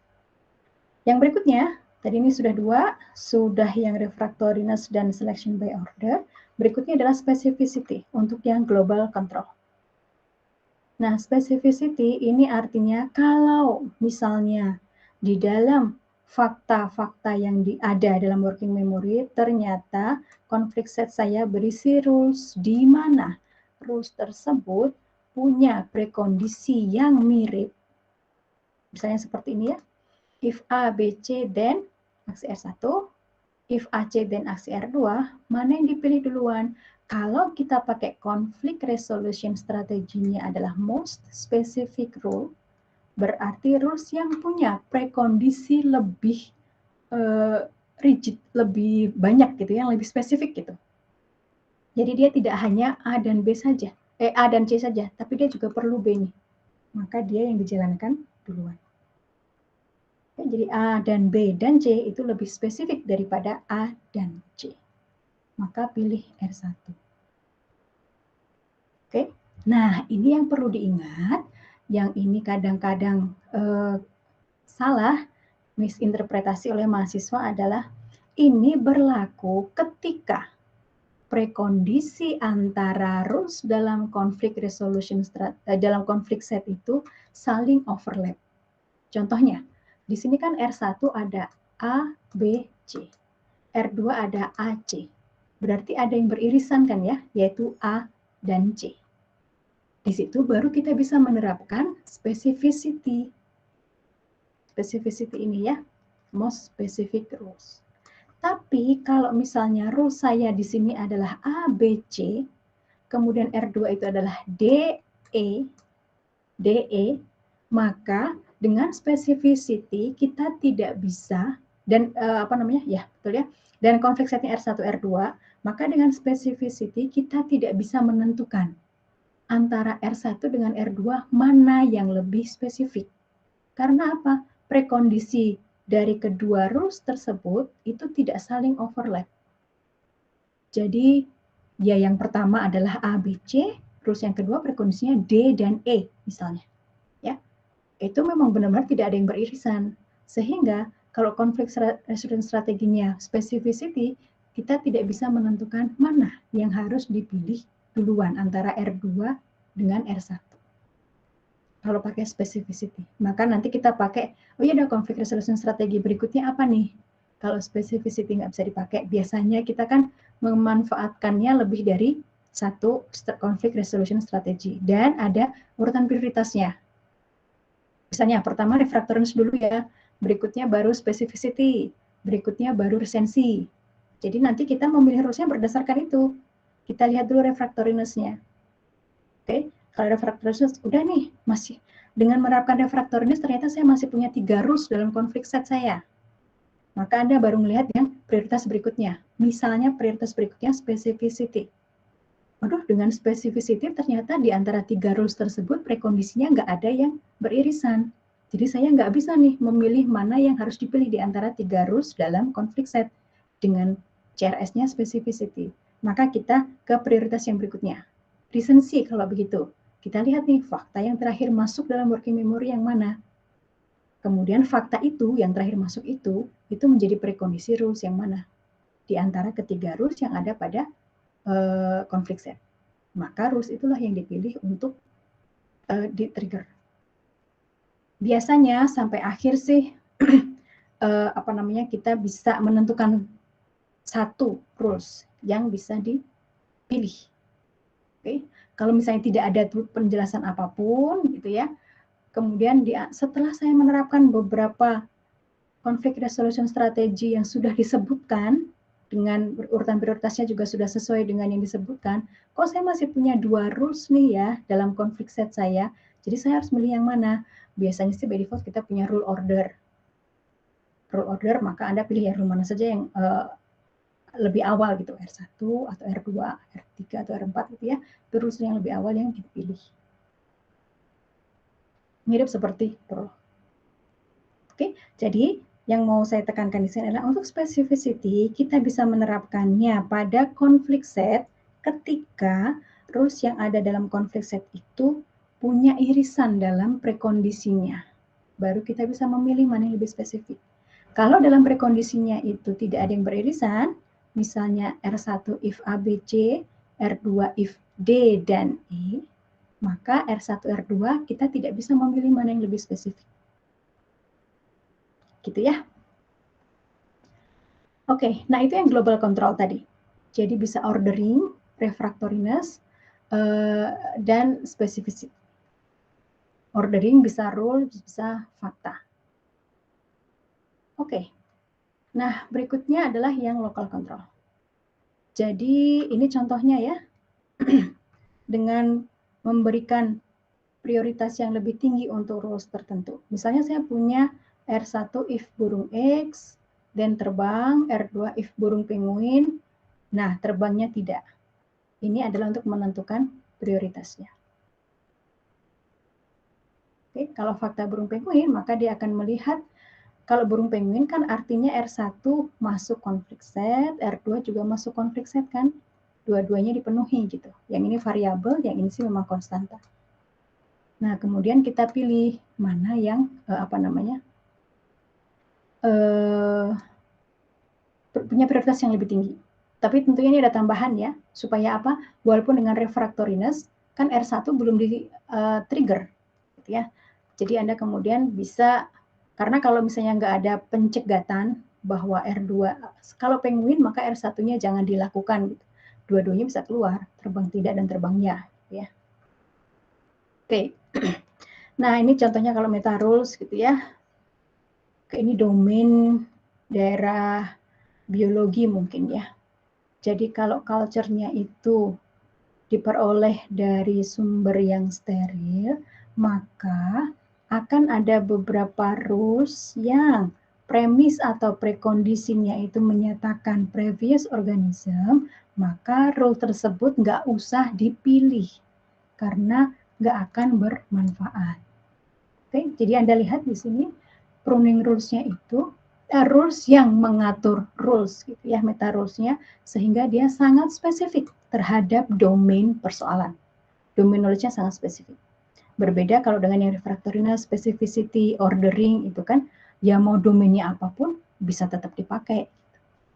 yang berikutnya, tadi ini sudah dua, sudah yang refractoriness dan selection by order. Berikutnya adalah specificity untuk yang global control. Nah, specificity ini artinya kalau misalnya di dalam fakta-fakta yang ada dalam working memory, ternyata konflik set saya berisi rules di mana rules tersebut punya prekondisi yang mirip. Misalnya seperti ini ya. If A, B, C, then aksi R1. If A, C, then aksi R2, mana yang dipilih duluan? Kalau kita pakai conflict resolution strateginya adalah most specific rule, berarti rules yang punya prekondisi lebih rigid, lebih banyak gitu, yang lebih spesifik gitu. Jadi dia tidak hanya A dan B saja, A dan C saja, tapi dia juga perlu B-nya. Maka dia yang dijalankan duluan. Jadi A dan B dan C itu lebih spesifik daripada A dan C. Maka pilih R1. Oke. Nah, ini yang perlu diingat, yang ini kadang-kadang salah, misinterpretasi oleh mahasiswa adalah ini berlaku ketika prekondisi antara rules dalam konflik resolution dalam konflik set itu saling overlap. Contohnya, di sini kan R1 ada A, B, C. R2 ada A, C. Berarti ada yang beririsan kan ya, yaitu A dan C. Di situ baru kita bisa menerapkan specificity. Specificity ini ya, most specific rules. Tapi kalau misalnya rules saya di sini adalah A, B, C, kemudian R2 itu adalah D, E, maka dengan specificity kita tidak bisa dan betul ya. Dan konflik setnya R1, R2, maka dengan specificity kita tidak bisa menentukan antara R1 dengan R2 mana yang lebih spesifik. Karena apa? Prekondisi dari kedua rules tersebut itu tidak saling overlap. Jadi ya yang pertama adalah A, B, C, rules yang kedua prekondisinya D dan E misalnya. Ya. itu memang benar-benar tidak ada yang beririsan. Sehingga kalau konflik resolution strateginya specificity, kita tidak bisa menentukan mana yang harus dipilih duluan antara R2 dengan R1. Kalau pakai specificity, maka nanti kita pakai, oh iya, ada konflik resolution strategi berikutnya apa nih? Kalau specificity nggak bisa dipakai, biasanya kita kan memanfaatkannya lebih dari satu konflik resolution strategi, dan ada urutan prioritasnya. Misalnya pertama refractoriness dulu ya, berikutnya baru specificity, berikutnya baru resensi. Jadi nanti kita memilih rulesnya berdasarkan itu. Kita lihat dulu refractoriness-nya. Oke, kalau refractoriness udah nih, masih dengan menerapkan refractoriness ternyata saya masih punya 3 rules dalam konflik set saya. Maka Anda baru melihat yang prioritas berikutnya. Misalnya prioritas berikutnya specificity. Waduh, dengan specificity ternyata di antara 3 rules tersebut prekondisinya nggak ada yang beririsan. Jadi saya nggak bisa nih memilih mana yang harus dipilih di antara 3 rules dalam konflik set dengan CRS-nya specificity. Maka kita ke prioritas yang berikutnya. Recency kalau begitu. Kita lihat nih fakta yang terakhir masuk dalam working memory yang mana. Kemudian fakta itu yang terakhir masuk itu menjadi prekondisi rules yang mana di antara ketiga rules yang ada pada konflik set. Maka rules itulah yang dipilih untuk di-trigger. Biasanya sampai akhir sih kita bisa menentukan satu rules yang bisa dipilih. Oke, kalau misalnya tidak ada penjelasan apapun gitu ya. Kemudian setelah saya menerapkan beberapa konflik resolution strategi yang sudah disebutkan dengan urutan prioritasnya juga sudah sesuai dengan yang disebutkan, kok saya masih punya 2 rules nih ya dalam konflik set saya, jadi saya harus milih yang mana? Biasanya sih by default kita punya rule order. Rule order, maka Anda pilih yang rule mana saja yang lebih awal gitu, R1 atau R2, R3 atau R4 gitu ya, itu rules yang lebih awal yang dipilih. Mirip seperti rule. Oke, jadi yang mau saya tekankan di sini adalah untuk specificity, kita bisa menerapkannya pada konflik set ketika rules yang ada dalam konflik set itu punya irisan dalam prekondisinya. Baru kita bisa memilih mana yang lebih spesifik. Kalau dalam prekondisinya itu tidak ada yang beririsan, misalnya R1 if A, B, C, R2 if D dan E, maka R1, R2 kita tidak bisa memilih mana yang lebih spesifik. Gitu ya. Oke, nah itu yang global control tadi. Jadi bisa ordering, refractoriness, dan specificity. Ordering bisa rule, bisa fakta. Oke, nah berikutnya adalah yang local control. Jadi ini contohnya ya, dengan memberikan prioritas yang lebih tinggi untuk rules tertentu. Misalnya saya punya R1 if burung X, dan terbang, R2 if burung penguin, nah terbangnya tidak. Ini adalah untuk menentukan prioritasnya. Oke, kalau fakta burung penguin, maka dia akan melihat, kalau burung penguin kan artinya R1 masuk konflik set, R2 juga masuk konflik set kan, dua-duanya dipenuhi gitu. Yang ini variabel, yang ini sih memang konstanta. Nah, kemudian kita pilih mana yang punya prioritas yang lebih tinggi. Tapi tentunya ini ada tambahan ya, supaya apa? Walaupun dengan refractoriness, kan R1 belum di-trigger, gitu ya. Jadi Anda kemudian bisa, karena kalau misalnya nggak ada pencegatan bahwa R2, kalau penguin maka R1-nya jangan dilakukan, gitu. Dua-duanya bisa keluar, terbang tidak dan terbangnya, ya. Oke. Nah, ini contohnya kalau meta rules gitu ya. Ini domain daerah biologi mungkin ya. Jadi kalau culture-nya itu diperoleh dari sumber yang steril, maka akan ada beberapa rules yang premis atau prekondisinya itu menyatakan previous organism, maka rule tersebut nggak usah dipilih karena nggak akan bermanfaat. Oke, jadi Anda lihat di sini pruning rules-nya itu rules yang mengatur rules gitu ya, meta rules-nya, sehingga dia sangat spesifik terhadap domain persoalan. Domain knowledge-nya sangat spesifik. Berbeda kalau dengan yang refactoriness, specificity, ordering itu kan, ya mau domainnya apapun bisa tetap dipakai.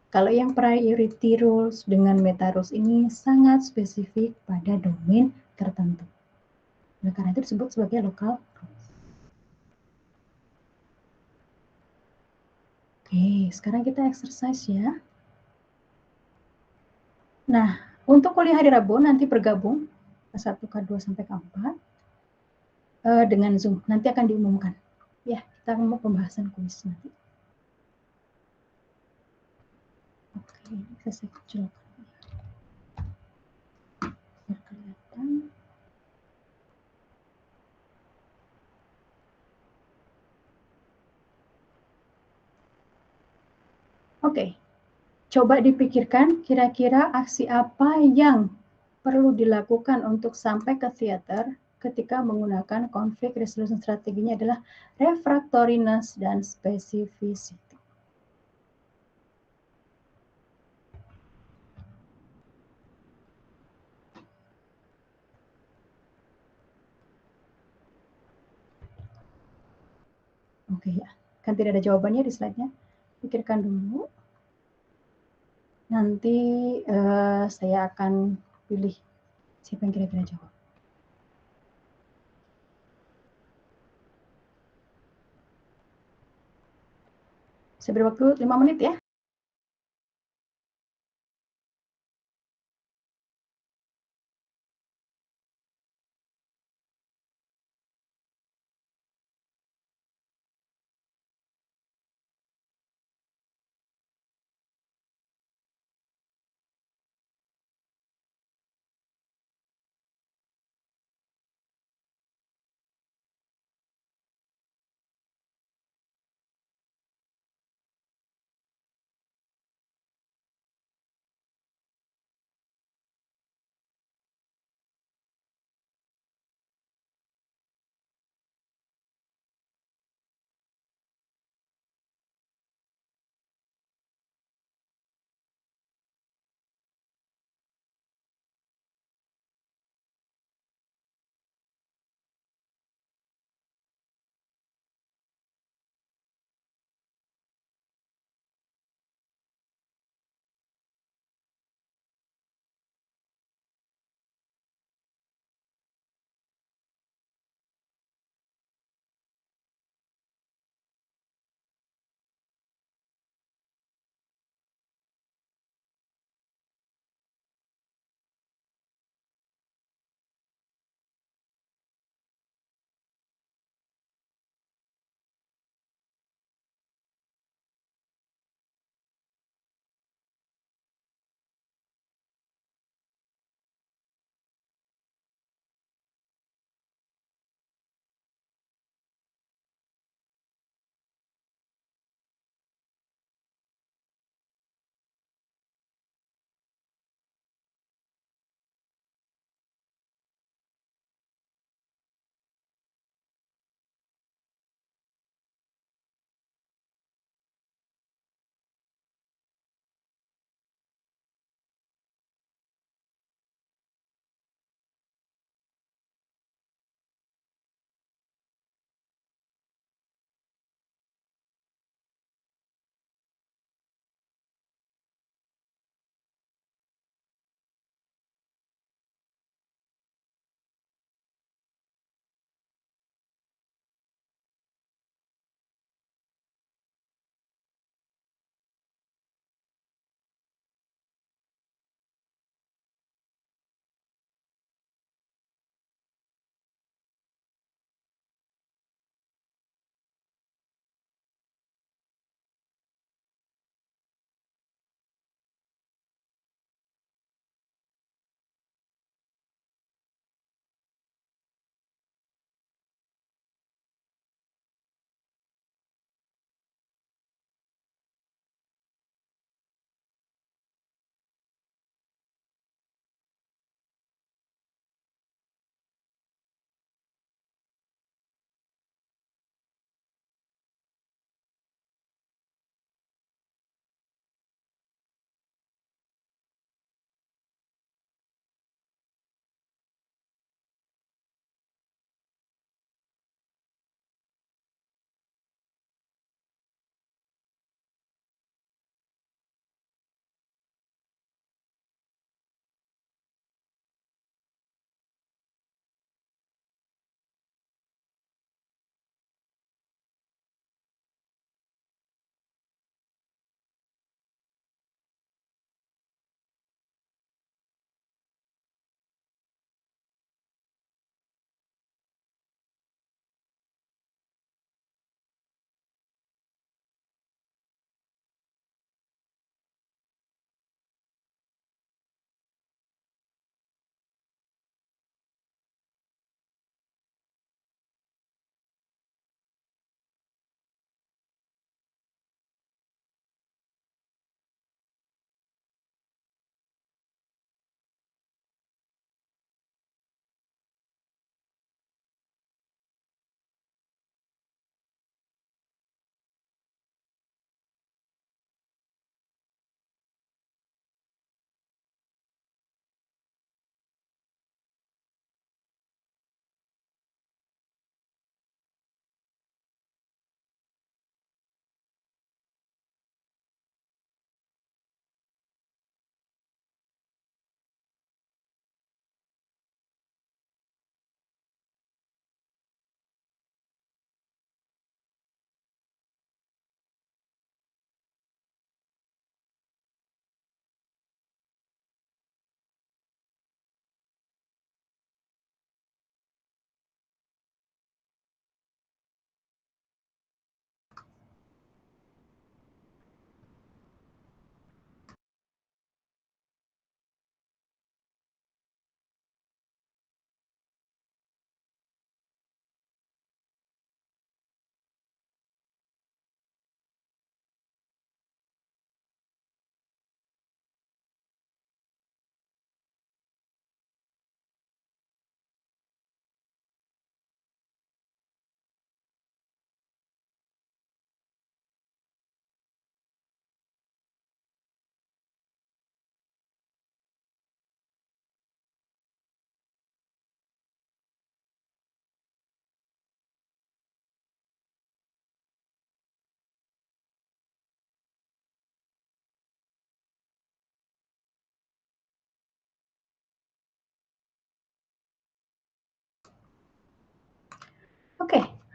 Kalau yang priority rules dengan meta rules ini sangat spesifik pada domain tertentu. Nah, karena itu disebut sebagai local rules. Oke, sekarang kita exercise ya. Nah, untuk kuliah hari Rabu nanti bergabung K1, K2 sampai K4 dengan Zoom. Nanti akan diumumkan. Ya, kita mau pembahasan kuis nanti. Oke, bisa saya kecilkan. Biar kelihatan. Oke, coba dipikirkan kira-kira aksi apa yang perlu dilakukan untuk sampai ke theater ketika menggunakan konflik resolution strateginya adalah refractoriness dan specificity. Oke ya, kan tidak ada jawabannya di slide-nya. Pikirkan dulu. Nanti saya akan pilih siapa yang kira-kira jawab. Saya beri waktu 5 menit ya.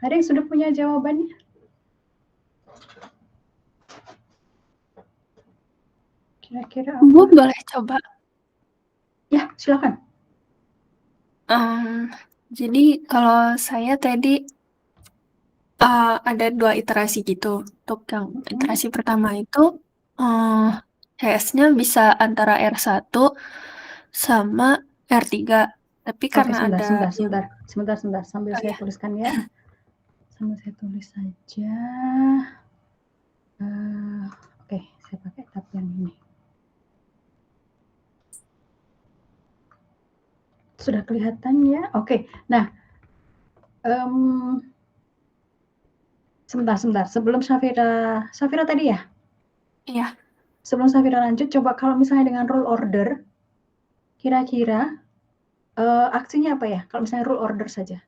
Ada yang sudah punya jawabannya? Kira-kira apa? Bu, boleh coba? Ya, silakan. Jadi kalau saya tadi ada 2 iterasi gitu. Untuk yang iterasi pertama itu CS-nya bisa antara R1 sama R3. Tapi Oke, karena sebentar, ada sebentar, yang sebentar, sebentar, sebentar. Sambil saya ya, tuliskan ya. Sambil saya tulis saja. Oke, saya pakai tab yang ini. Sudah kelihatan ya? Oke, nah, sebentar. Sebelum Safira tadi ya? iya. Sebelum Safira lanjut, coba kalau misalnya dengan rule order, kira-kira aksinya apa ya? Kalau misalnya rule order saja.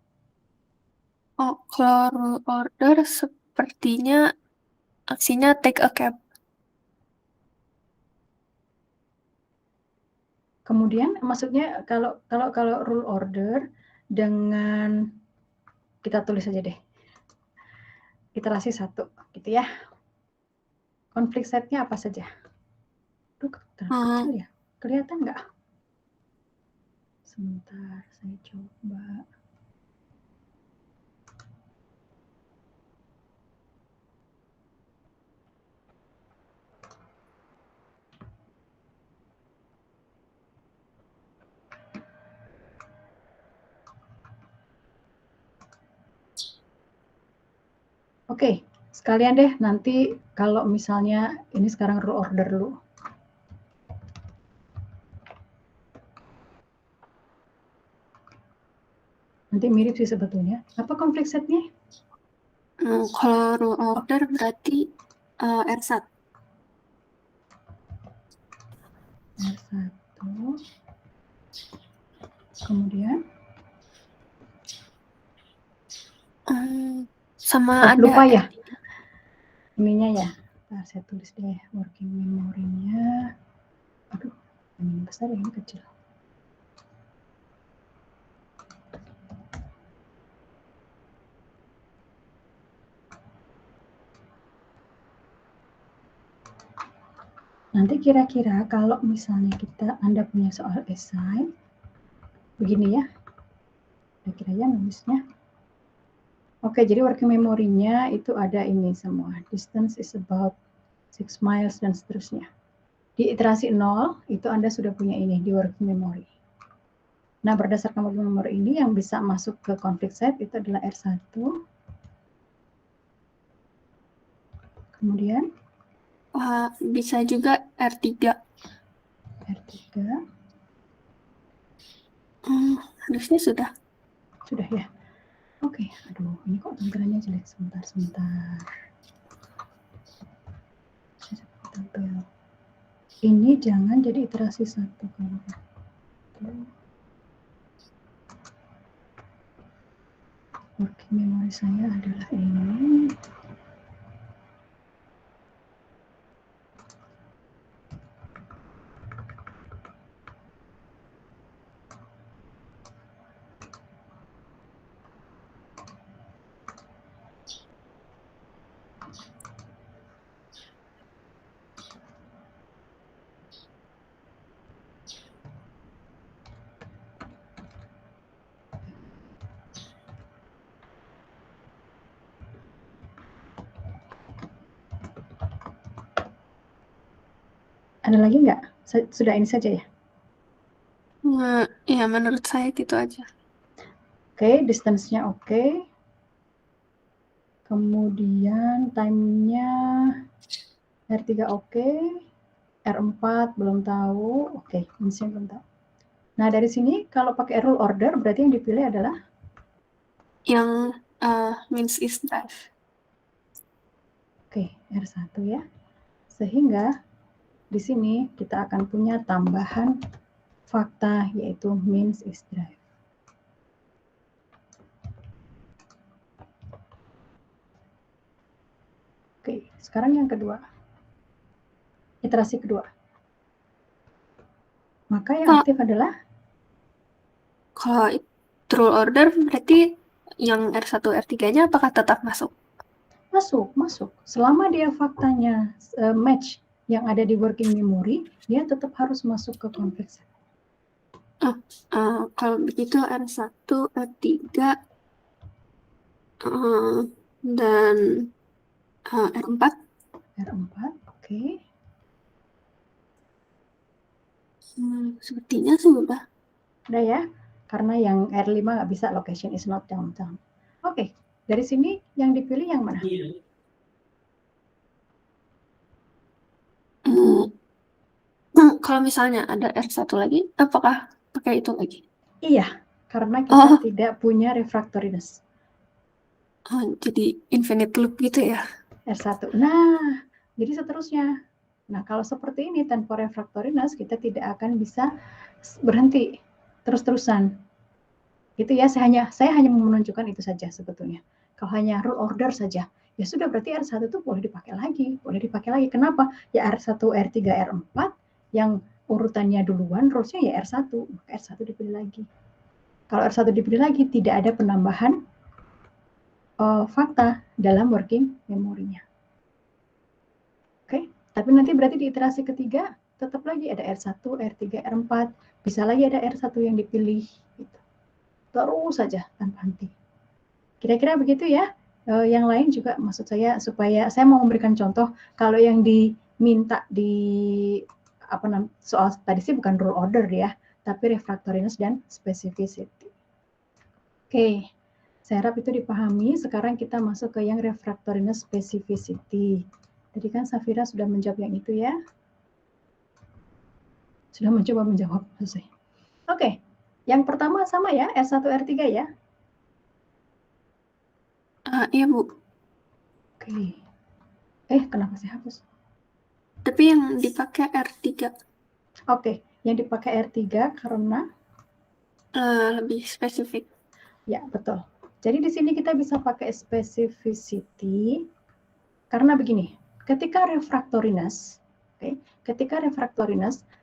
Oh, kalau rule order sepertinya aksinya take a cab. Kemudian maksudnya kalau rule order dengan kita tulis saja deh. Iterasi 1 gitu ya. Konflik setnya apa saja? Aduh, terlalu kecil ya. Kelihatan nggak? Sebentar, saya coba. Oke, sekalian deh nanti kalau misalnya ini sekarang rule order dulu. Nanti mirip sih sebetulnya. Apa konflik setnya? Kalau rule order berarti R1. R1. Kemudian Sama ada lupa ya R3. ininya ya. Nah, saya tulis deh working memory-nya. Aduh, ini besar ya, ini kecil. Nanti kira-kira kalau misalnya Anda punya soal esai, begini ya, kira-kira ya nulisnya. Oke, jadi working memory-nya itu ada ini semua. Distance is about 6 miles dan seterusnya. Di iterasi 0 itu Anda sudah punya ini di working memory. Nah, berdasarkan working memory ini yang bisa masuk ke conflict set itu adalah R1. Kemudian bisa juga R3. R3. Harusnya sudah. Sudah ya. Oke, aduh, ini kok tampilannya jelek. Sebentar. Tampil. Ini jangan jadi iterasi 1 kalau itu. Working memory saya adalah ini. Ada lagi nggak? Sudah ini saja ya? Ya, menurut saya gitu aja. Oke, distance-nya oke. Kemudian time-nya R3 oke. R4 belum tahu. Oke, means-nya belum tahu. Nah, dari sini kalau pakai rule order berarti yang dipilih adalah Yang means is drive. oke, R1 ya. Sehingga di sini kita akan punya tambahan fakta yaitu means is drive. Oke, sekarang yang kedua. Iterasi kedua. Maka yang aktif adalah Kalau rule order berarti yang R1, R3-nya apakah tetap masuk? Masuk. Selama dia faktanya match yang ada di working memory, dia tetap harus masuk ke conflict set. Kalau begitu R1, R3, dan R4. R4, oke. Sepertinya sudah. Udah ya, karena yang R5 nggak bisa, location is not downtown. Oke, dari sini yang dipilih yang mana? Kalau misalnya ada R1 lagi, apakah pakai itu lagi? Iya, karena kita tidak punya refractoriness. Jadi infinite loop gitu ya? R1. Nah, jadi seterusnya. Nah, kalau seperti ini tanpa refractoriness, kita tidak akan bisa berhenti terus-terusan. Gitu ya, saya hanya menunjukkan itu saja sebetulnya. Kalau hanya rule order saja, ya sudah berarti R1 itu boleh dipakai lagi. Kenapa? Ya R1, R3, R4 yang urutannya duluan, rulesnya ya R1, maka R1 dipilih lagi. Kalau R1 dipilih lagi, tidak ada penambahan fakta dalam working memorinya. Oke, tapi nanti berarti di iterasi ketiga tetap lagi ada R1, R3, R4, bisa lagi ada R1 yang dipilih. Gitu. Terus saja tanpa henti. Kira-kira begitu ya. Yang lain juga maksud saya supaya saya mau memberikan contoh kalau yang diminta di soal tadi sih bukan rule order ya, tapi refractoriness dan specificity. Oke, saya harap itu dipahami. Sekarang kita masuk ke yang refractoriness specificity. Tadi kan Safira sudah menjawab yang itu ya. Sudah mencoba menjawab selesai. Oke, yang pertama sama ya, R1, R3 ya. Iya Bu. Oke. Kenapa saya hapus? Tapi yang dipakai R3. Oke, yang dipakai R3 karena lebih spesifik. Ya, betul. Jadi di sini kita bisa pakai specificity karena begini, ketika refractoriness,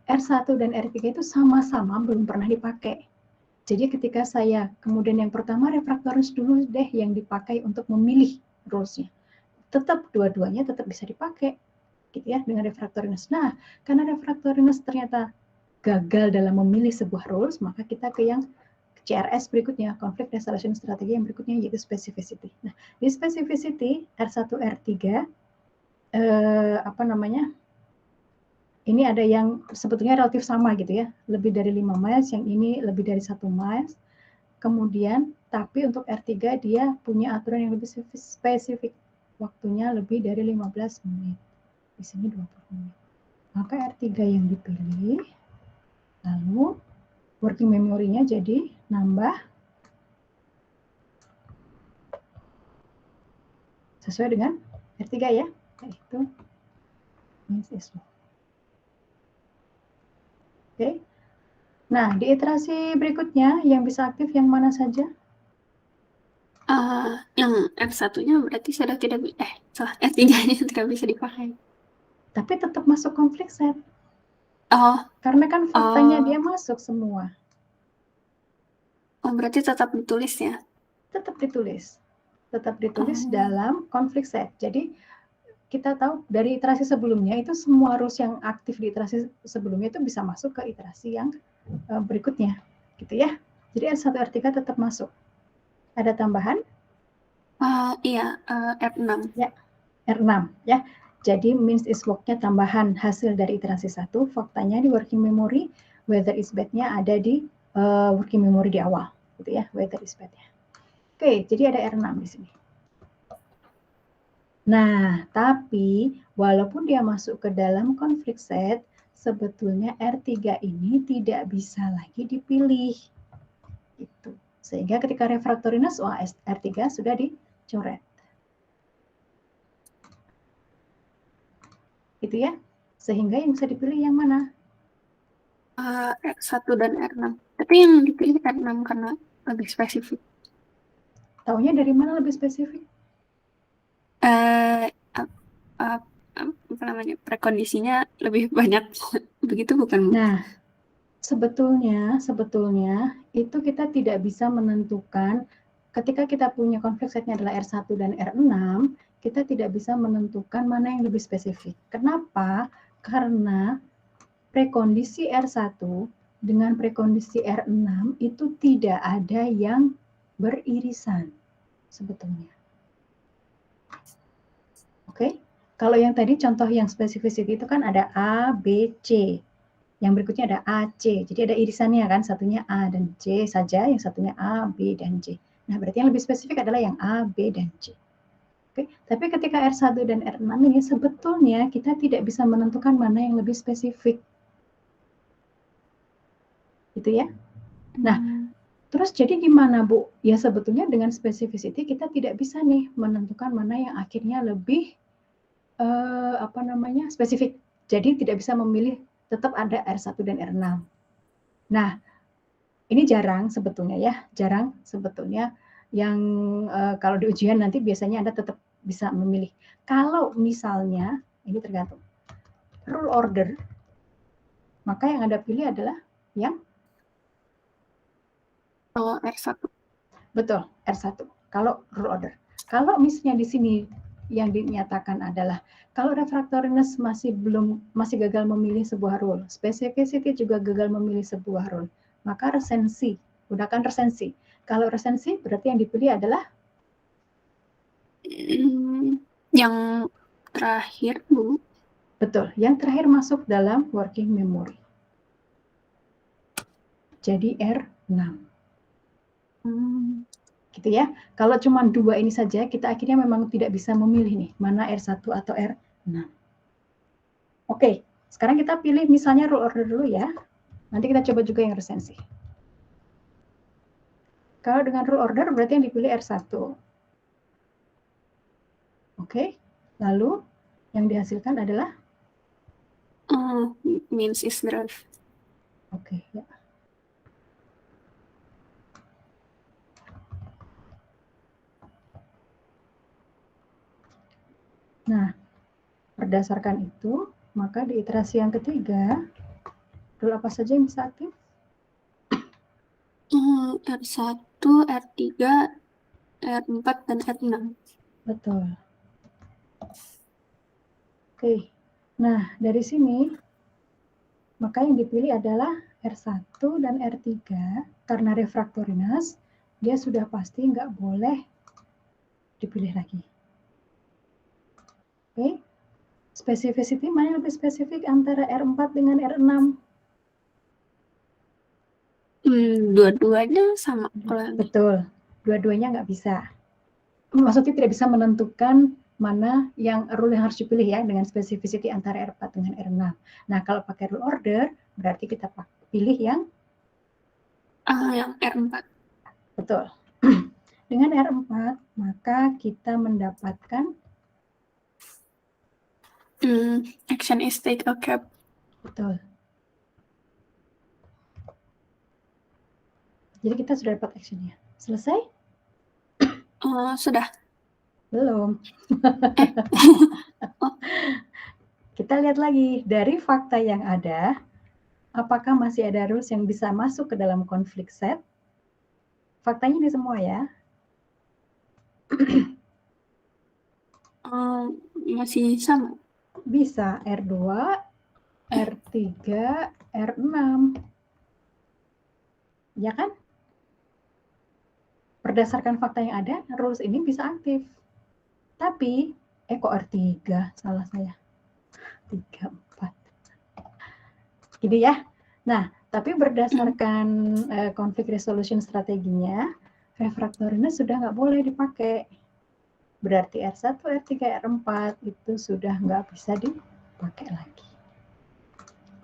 R1 dan R3 itu sama-sama belum pernah dipakai. Jadi ketika saya kemudian yang pertama refractoriness dulu deh yang dipakai untuk memilih rulesnya. Tetap dua-duanya tetap bisa dipakai gitu ya dengan refractoriness. Nah, karena refractoriness ternyata gagal dalam memilih sebuah rules, maka kita ke yang CRS berikutnya, Conflict Resolution Strategy yang berikutnya yaitu Specificity. Nah, di Specificity R1, R3 ini ada yang sebetulnya relatif sama gitu ya, lebih dari 5 miles, yang ini lebih dari 1 miles. Kemudian, tapi untuk R3 dia punya aturan yang lebih spesifik, waktunya lebih dari 15 menit. Di sini 20 menit. Maka R3 yang dipilih, lalu working memory-nya jadi nambah sesuai dengan R3 ya, yaitu means is low. Oke. Nah, di iterasi berikutnya yang bisa aktif yang mana saja? Yang R1-nya berarti sudah tidak R3-nya tidak bisa dipakai. Tapi tetap masuk conflict set. Karena kan faktanya dia masuk semua. Berarti tetap ditulis ya? Tetap ditulis. Dalam conflict set. Jadi kita tahu dari iterasi sebelumnya itu semua rules yang aktif di iterasi sebelumnya itu bisa masuk ke iterasi yang berikutnya, gitu ya. Jadi R1, R3 tetap masuk. Ada tambahan? Iya, R6. Ya, R6 ya. Jadi means is work-nya tambahan hasil dari iterasi 1, faktanya di working memory, whether is bad-nya ada di working memory di awal, gitu ya, whether is bad-nya. Oke, jadi ada R6 di sini. Nah, tapi walaupun dia masuk ke dalam conflict set, sebetulnya R3 ini tidak bisa lagi dipilih. Gitu. Sehingga ketika refractoriness, R3 sudah dicoret. Gitu ya. Sehingga yang bisa dipilih yang mana? R1 dan R6. Tapi yang dipilih R6 karena lebih spesifik. Taunya dari mana lebih spesifik? Apa namanya, prekondisinya lebih banyak. Begitu bukan? Nah, sebetulnya itu kita tidak bisa menentukan ketika kita punya konflik setnya adalah R1 dan R6, kita tidak bisa menentukan mana yang lebih spesifik. Kenapa? Karena prekondisi R1 dengan prekondisi R6 itu tidak ada yang beririsan sebetulnya. Oke? Kalau yang tadi contoh yang specificity itu kan ada A, B, C. Yang berikutnya ada A, C. Jadi ada irisannya kan, satunya A dan C saja, yang satunya A, B, dan C. Nah, berarti yang lebih spesifik adalah yang A, B, dan C. Oke? Tapi ketika R1 dan R6 ini sebetulnya kita tidak bisa menentukan mana yang lebih spesifik. Gitu ya. Nah, terus jadi gimana, Bu? Ya sebetulnya dengan specificity kita tidak bisa nih menentukan mana yang akhirnya lebih spesifik. Jadi tidak bisa memilih, tetap ada R1 dan R6. Nah, ini jarang sebetulnya ya, jarang sebetulnya yang kalau di ujian nanti biasanya Anda tetap bisa memilih. Kalau misalnya, ini tergantung, rule order, maka yang Anda pilih adalah yang R1. Betul, R1. Kalau rule order. Kalau misalnya di sini yang dinyatakan adalah kalau refractoriness masih gagal memilih sebuah rule, specificity juga gagal memilih sebuah rule, maka resensi, gunakan resensi. Kalau resensi berarti yang dipilih adalah yang terakhir, Bu. betul, yang terakhir masuk dalam working memory. Jadi R6. Gitu ya. Kalau cuma dua ini saja, kita akhirnya memang tidak bisa memilih nih, mana R1 atau R6. Oke, sekarang kita pilih misalnya rule order dulu ya. Nanti kita coba juga yang resensi. Kalau dengan rule order berarti yang dipilih R1. Oke, lalu yang dihasilkan adalah? Means is drive. Oke, ya. Nah, berdasarkan itu, maka di iterasi yang ketiga, rule apa saja yang bisa aktif? R1, R3, R4, dan R6. Betul. Oke, nah dari sini, maka yang dipilih adalah R1 dan R3, karena refractoriness, dia sudah pasti nggak boleh dipilih lagi. Oke, specificity mana yang lebih spesifik antara R4 dengan R6? Dua-duanya sama. Betul, dua-duanya nggak bisa. Maksudnya tidak bisa menentukan mana yang rule yang harus dipilih ya dengan specificity antara R4 dengan R6. Nah, kalau pakai rule order, berarti kita pilih yang R4. Betul. Dengan R4, maka kita mendapatkan action is take a cab. Betul. Jadi kita sudah dapat actionnya. Selesai? Sudah. Belum. Kita lihat lagi dari fakta yang ada, apakah masih ada rules yang bisa masuk ke dalam konflik set? Faktanya ini semua ya. Masih sama. Bisa R2, R3, R6. Ya kan? Berdasarkan fakta yang ada, rules ini bisa aktif. Tapi, kok R3? Salah saya. 3, 4. Gitu ya. Nah, tapi berdasarkan conflict resolution strateginya, refractoriness sudah nggak boleh dipakai. Berarti R1, R3, R4 itu sudah nggak bisa dipakai lagi.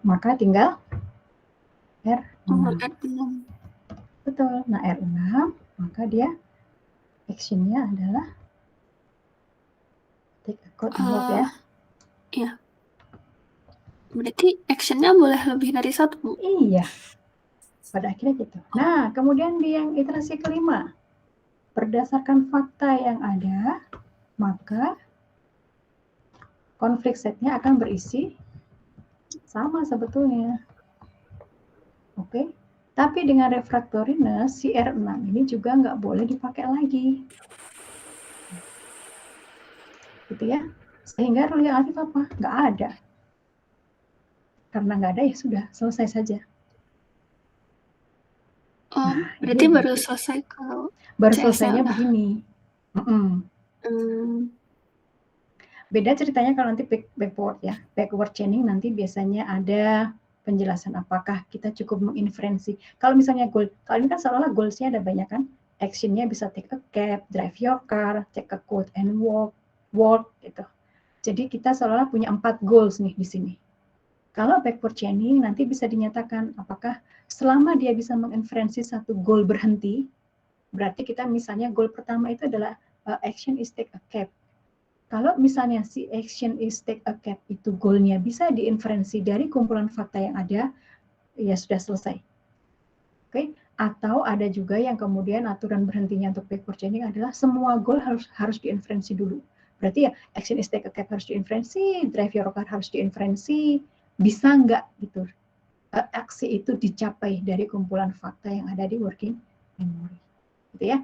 Maka tinggal R6. Betul. Nah, R6, maka dia actionnya adalah take a code envelope ya. Iya. Berarti actionnya boleh lebih dari satu, Bu? Iya. Pada akhirnya gitu. Nah, kemudian di yang iterasi kelima, berdasarkan fakta yang ada, maka konflik setnya akan berisi sama sebetulnya. Oke. Tapi dengan refractoriness, si R6 ini juga nggak boleh dipakai lagi. Gitu ya. Sehingga rule yang aktif apa? Nggak ada. Karena nggak ada ya sudah, selesai saja. Oh, Nah, berarti ini baru gitu. selesai kalau Baru CS-nya selesainya udah. begini. Hmm, Beda ceritanya kalau nanti backward ya. Backward chaining nanti biasanya ada penjelasan apakah kita cukup menginferensi. Kalau misalnya goal, kalau ini kan seolah-olah goalsnya ada banyak kan. Actionnya bisa take a cab, drive your car, take a quote and walk gitu. Jadi kita seolah-olah punya 4 goals nih di sini. Kalau backward chaining nanti bisa dinyatakan apakah selama dia bisa menginferensi satu goal berhenti, berarti kita misalnya goal pertama itu adalah action is take a cab. Kalau misalnya si action is take a cab itu goalnya bisa diinferensi dari kumpulan fakta yang ada, ya sudah selesai. Oke, atau ada juga yang kemudian aturan berhentinya untuk backward chaining adalah semua goal harus diinferensi dulu. Berarti ya action is take a cab harus diinferensi, drive your car harus diinferensi, bisa nggak gitu aksi itu dicapai dari kumpulan fakta yang ada di working memory, gitu ya.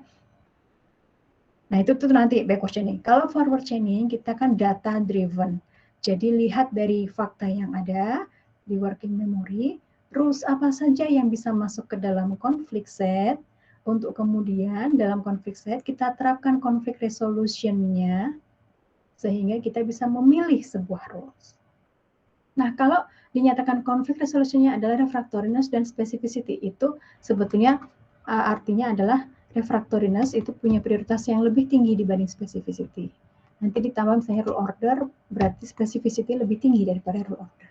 Nah, itu tuh nanti backward chaining. Kalau forward chaining, kita kan data driven. Jadi lihat dari fakta yang ada di working memory, rules apa saja yang bisa masuk ke dalam conflict set, untuk kemudian dalam conflict set kita terapkan conflict resolution-nya, sehingga kita bisa memilih sebuah rules. Nah, kalau dinyatakan conflict resolution-nya adalah refractoriness dan specificity, itu sebetulnya artinya adalah refractoriness itu punya prioritas yang lebih tinggi dibanding specificity. Nanti ditambah misalnya rule order, berarti specificity lebih tinggi daripada rule order.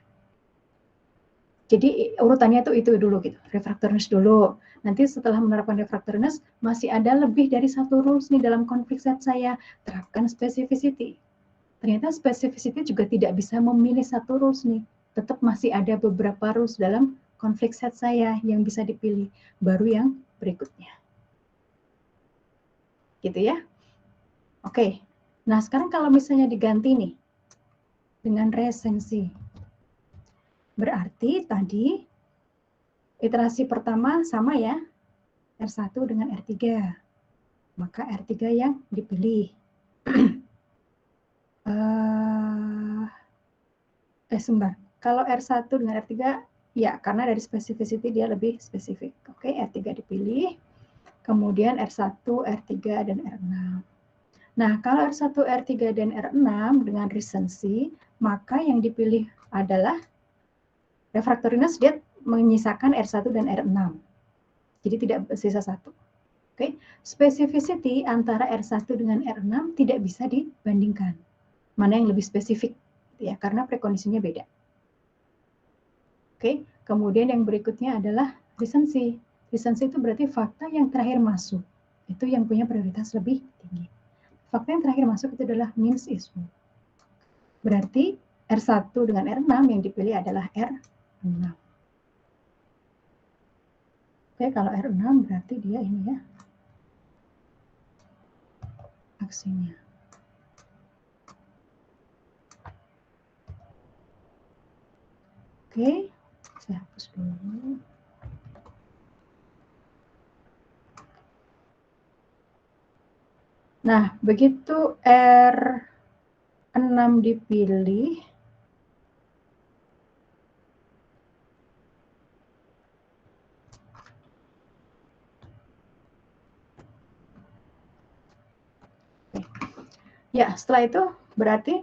Jadi urutannya itu dulu gitu, refractoriness dulu. Nanti setelah menerapkan refractoriness, masih ada lebih dari satu rules nih dalam conflict set saya, terapkan specificity. Ternyata specificity juga tidak bisa memilih satu rules nih. Tetap masih ada beberapa rules dalam conflict set saya yang bisa dipilih. Baru yang berikutnya. Gitu ya. Oke. Nah, sekarang kalau misalnya diganti nih dengan resensi. Berarti tadi iterasi pertama sama ya. R1 dengan R3. Maka R3 yang dipilih. Sebentar. Kalau R1 dengan R3, ya karena dari specificity dia lebih spesifik. Oke, R3 dipilih. Kemudian R1, R3, dan R6. Nah, kalau R1, R3, dan R6 dengan recency, maka yang dipilih adalah refractoriness, dia menyisakan R1 dan R6. Jadi tidak sisa satu. Oke, specificity antara R1 dengan R6 tidak bisa dibandingkan. Mana yang lebih spesifik, ya, karena prekondisinya beda. Oke, kemudian yang berikutnya adalah recency. Recency itu berarti fakta yang terakhir masuk. Itu yang punya prioritas lebih tinggi. Fakta yang terakhir masuk itu adalah means is true. Berarti R1 dengan R6 yang dipilih adalah R6. Oke, kalau R6 berarti dia ini ya, aksinya. Oke, saya hapus dulu. Nah, begitu R6 dipilih, ya setelah itu berarti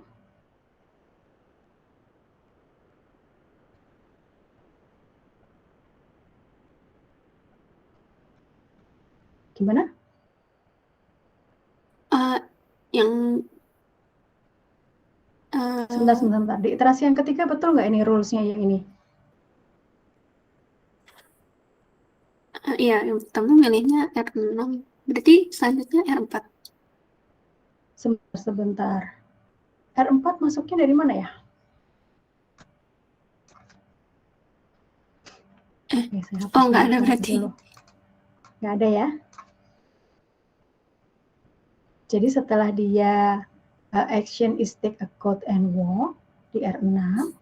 gimana? yang Sebentar. Di iterasi yang ketiga betul nggak ini rules-nya yang ini? iya, yang pertama milihnya R6. Berarti selanjutnya R4. Sebentar. R4 masuknya dari mana ya? Oke, saya hapus nggak ada saya berarti. dulu. Nggak ada ya? Jadi setelah dia action is take a quote and walk, di R6.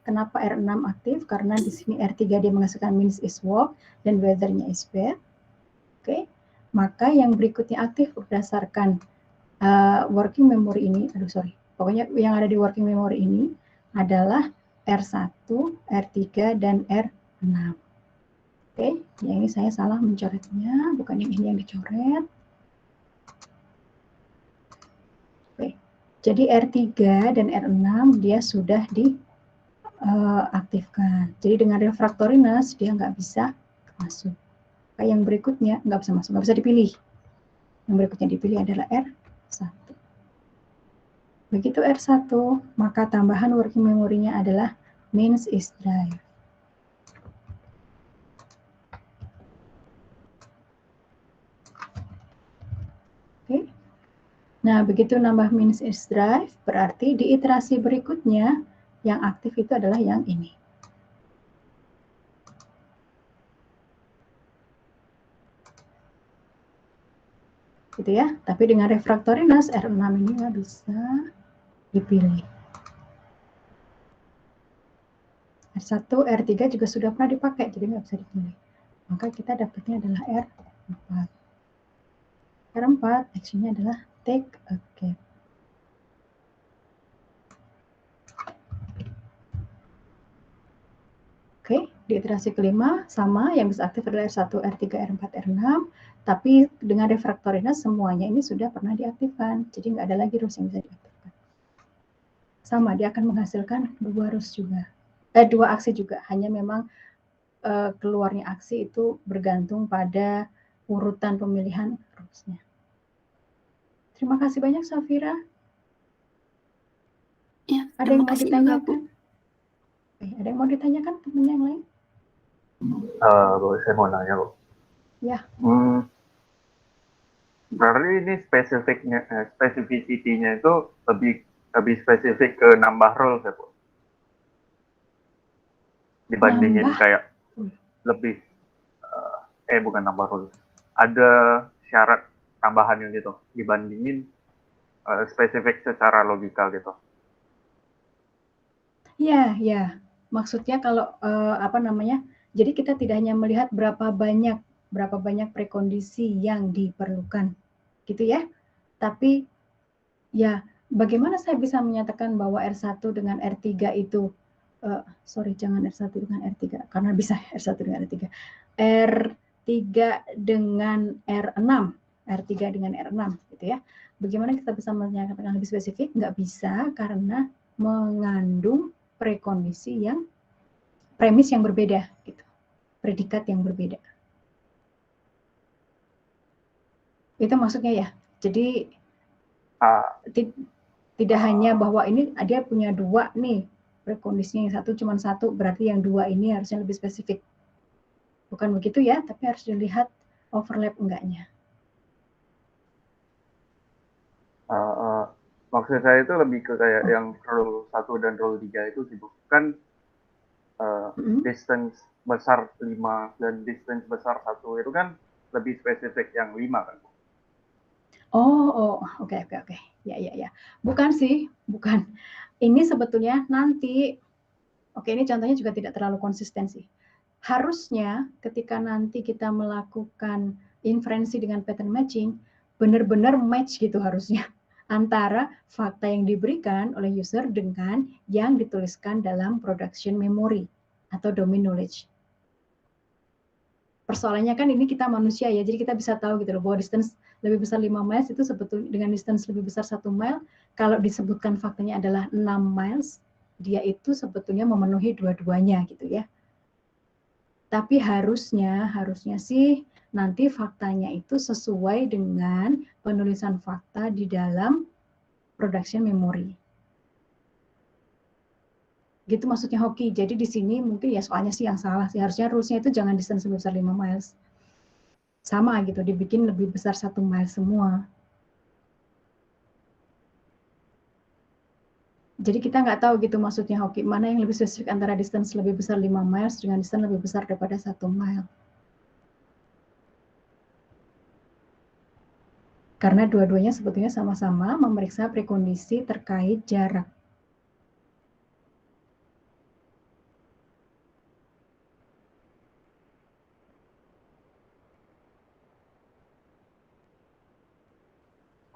Kenapa R6 aktif? Karena di sini R3 dia menghasilkan means is walk dan weather-nya is bad. Oke, maka yang berikutnya aktif berdasarkan working memory ini, pokoknya yang ada di working memory ini adalah R1, R3, dan R6. Oke, yang ini saya salah mencoretnya, bukan yang ini yang dicoret. Oke, jadi R3 dan R6 dia sudah diaktifkan. Jadi dengan refractoriness dia nggak bisa masuk. Yang berikutnya nggak bisa masuk, nggak bisa dipilih. Yang berikutnya dipilih adalah R1. Begitu R1, maka tambahan working memory-nya adalah means is drive. Oke. Nah, begitu nambah means is drive, berarti di iterasi berikutnya yang aktif itu adalah yang ini. Gitu ya. Tapi dengan refractoriness R6 ini nggak bisa dipilih. R1, R3 juga sudah pernah dipakai, jadi nggak bisa dipilih. Maka kita dapatnya adalah R4. R4 actionnya adalah take a gap. Oke, di iterasi kelima sama, yang bisa aktif adalah R1, R3, R4, R6, tapi dengan refractoriness semuanya ini sudah pernah diaktifkan, jadi nggak ada lagi rules yang bisa diaktifkan. Sama, dia akan menghasilkan dua rules juga, dua aksi juga, hanya memang keluarnya aksi itu bergantung pada urutan pemilihan rulesnya. Terima kasih banyak, Safira. Ya, ada yang mau ditanyakan? Ada yang mau ditanyakan temennya yang lain? Bu, saya mau nanya, Bu. Ya. Berarti ini spesifisitinya itu lebih spesifik ke nambah rules ya, Bu? Dibandingin Nambah? kayak lebih, bukan nambah rules. Ada syarat tambahannya gitu, dibandingin spesifik secara logika gitu. Ya, ya. Maksudnya kalau jadi kita tidak hanya melihat berapa banyak prekondisi yang diperlukan, gitu ya. Tapi ya, bagaimana saya bisa menyatakan bahwa R1 dengan R3 itu jangan R1 dengan R3 karena bisa R1 dengan R3. R3 dengan R6, R3 dengan R6 gitu ya. Bagaimana kita bisa menyatakan lebih spesifik? Nggak bisa karena mengandung premis yang berbeda gitu. Predikat yang berbeda. Itu maksudnya ya. Jadi tidak hanya bahwa ini dia punya dua nih, prekondisinya yang satu cuma satu, berarti yang dua ini harusnya lebih spesifik. Bukan begitu ya, tapi harus dilihat overlap enggaknya. Maksud saya itu lebih ke kayak yang rule 1 dan rule 3 itu sih, bukan distance besar 5 dan distance besar 1 itu kan lebih spesifik yang 5 kan? Oke. Ya. Bukan sih, bukan. Ini sebetulnya nanti, ini contohnya juga tidak terlalu konsisten sih. Harusnya ketika nanti kita melakukan inferensi dengan pattern matching, benar-benar match gitu harusnya antara fakta yang diberikan oleh user dengan yang dituliskan dalam production memory atau domain knowledge. Persoalannya kan ini kita manusia ya, jadi kita bisa tahu gitu loh bahwa distance lebih besar 5 miles itu sebetulnya dengan distance lebih besar 1 mile, kalau disebutkan faktanya adalah 6 miles, dia itu sebetulnya memenuhi dua-duanya gitu ya. Tapi harusnya sih nanti faktanya itu sesuai dengan penulisan fakta di dalam production memory. Gitu maksudnya Hoki. Jadi di sini mungkin ya soalnya sih yang salah sih. Harusnya rulesnya itu jangan distance lebih besar 5 miles. Sama gitu, dibikin lebih besar 1 mile semua. Jadi kita nggak tahu gitu maksudnya Hoki, mana yang lebih spesifik antara distance lebih besar 5 miles dengan distance lebih besar daripada 1 mile. Karena dua-duanya sebetulnya sama-sama memeriksa prekondisi terkait jarak.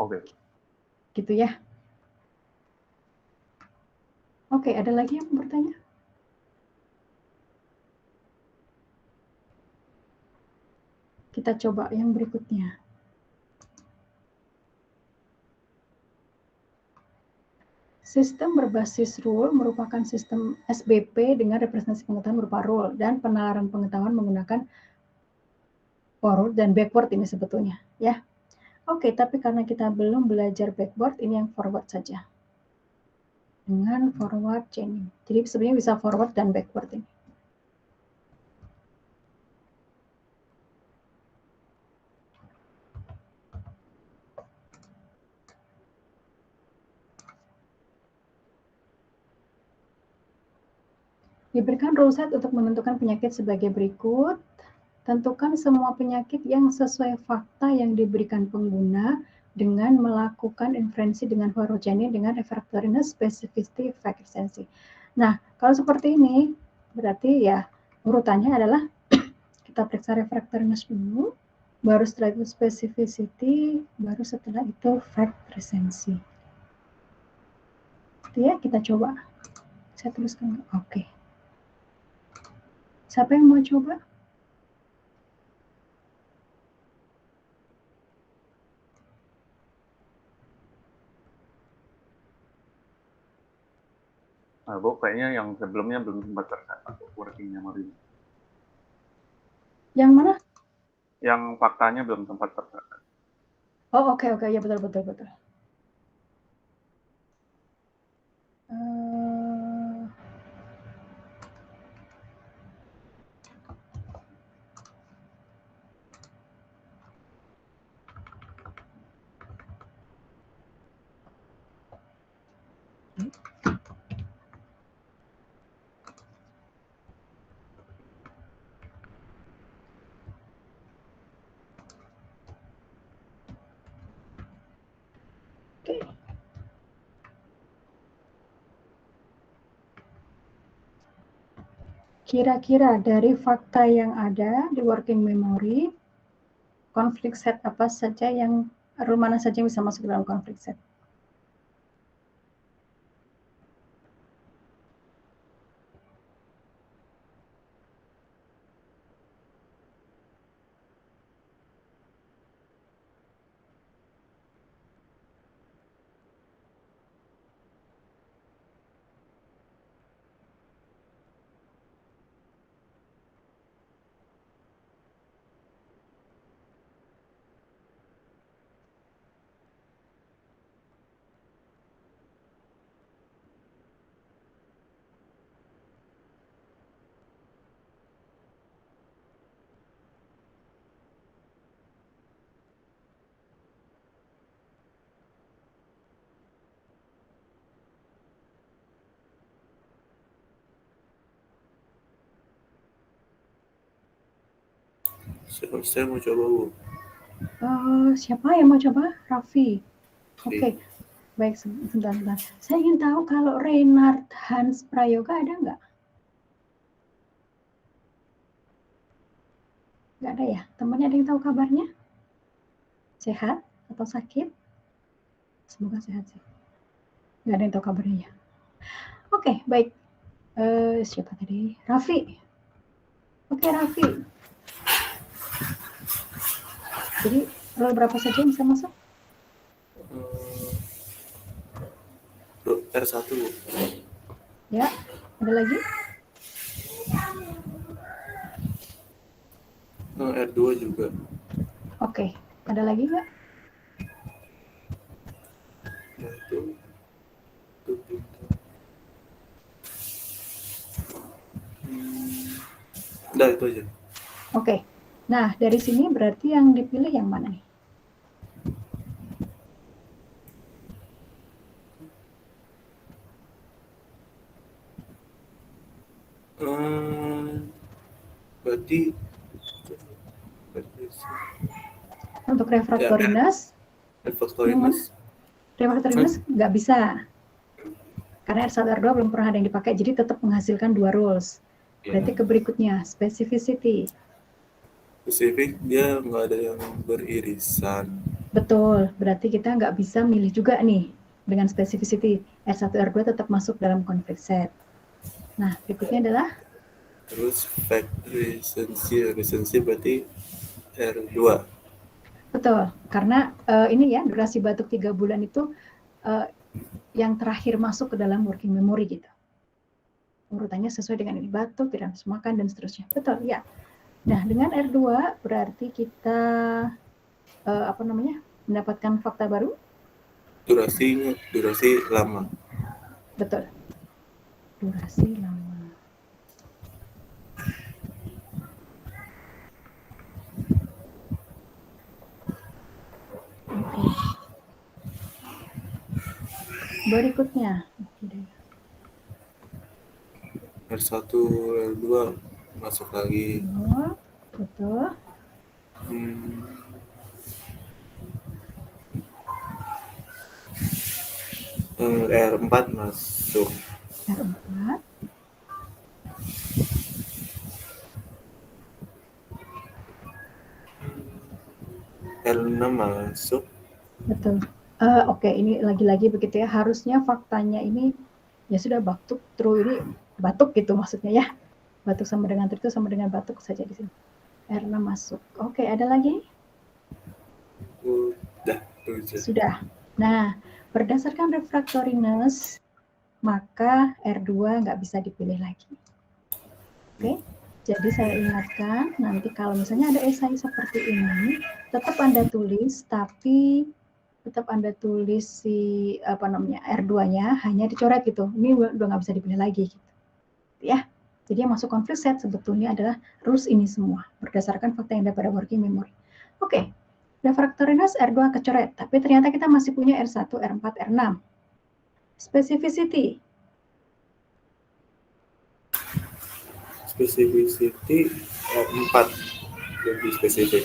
Oke. Gitu ya. Oke, ada lagi yang mau bertanya? Kita coba yang berikutnya. Sistem berbasis rule merupakan sistem SBP dengan representasi pengetahuan berupa rule dan penalaran pengetahuan menggunakan forward dan backward ini sebetulnya, ya. Oke, tapi karena kita belum belajar backward, ini yang forward saja. Dengan forward chaining. Jadi sebenarnya bisa forward dan backward ini. Diberikan rule set untuk menentukan penyakit sebagai berikut. Tentukan semua penyakit yang sesuai fakta yang diberikan pengguna dengan melakukan inferensi dengan forward chaining dengan refractoriness, specificity, efficiency. Nah, kalau seperti ini, berarti ya urutannya adalah kita periksa refractoriness dulu, baru setelah itu specificity, baru setelah itu efficiency. Itu ya, kita coba. Saya tuliskan. Oke. Siapa yang mau coba? Nah, Bu, kayaknya yang sebelumnya belum sempat tercatat workingnya Marina. Yang mana? Yang faktanya belum sempat tercatat. Oh, oke, ya betul. Kira-kira dari fakta yang ada di working memory, konflik set apa saja yang, rule mana saja yang bisa masuk dalam konflik set? Saya mau coba, Bu. Siapa yang mau coba? Raffi. Oke. Baik, sebentar. Saya ingin tahu kalau Reinhard Hans Prayoga ada nggak? Nggak ada ya? Temannya ada yang tahu kabarnya? Sehat atau sakit? Semoga sehat sih. Nggak ada yang tahu kabarnya ya. Oke, baik. Siapa tadi? Raffi. Oke, Raffi. Jadi, role berapa saja yang bisa masuk? R1. Ya, ada lagi? R2 juga. Oke, ada lagi nggak? Ya, itu. Udah, itu aja. Oke. Nah, dari sini berarti yang dipilih yang mana nih? Berarti untuk refractoriness, refractoriness nggak bisa. Karena R1 R2 belum pernah ada yang dipakai, jadi tetap menghasilkan dua rules. Berarti ke berikutnya, specificity. Spesifik dia nggak ada yang beririsan. Betul, berarti kita nggak bisa milih juga nih dengan specificity. R1, R2 tetap masuk dalam konflik set. Nah, berikutnya adalah Terus fact recency berarti R2. betul, karena ini ya durasi batuk 3 bulan itu yang terakhir masuk ke dalam working memory gitu. Urutannya sesuai dengan ini, batuk, tidak nafsu makan, dan seterusnya. Betul, ya. Nah, dengan R2 berarti kita mendapatkan fakta baru. Durasi lama. Betul. Durasi lama. Oke. Berikutnya. R1, R2 masuk lagi. Betul. R4 masuk. R4. R6 masuk. Betul. Oke, ini lagi-lagi begitu ya. Harusnya faktanya ini ya sudah batuk, true ini batuk gitu maksudnya ya. Batuk sama dengan true itu sama dengan batuk saja di sini. R6 masuk. Oke, ada lagi? Sudah. Nah, berdasarkan refractoriness, maka R2 nggak bisa dipilih lagi. Oke, jadi saya ingatkan nanti kalau misalnya ada esai seperti ini, tetap Anda tulis, tapi tetap Anda tulis si R2-nya hanya dicoret gitu. Ini udah nggak bisa dipilih lagi gitu. Ya. Jadi yang masuk konflik set sebetulnya adalah rules ini semua berdasarkan fakta yang ada pada working memory. Oke. Refractoriness R2 kecoret, tapi ternyata kita masih punya R1, R4, R6. Specificity. Specificity R4 lebih spesifik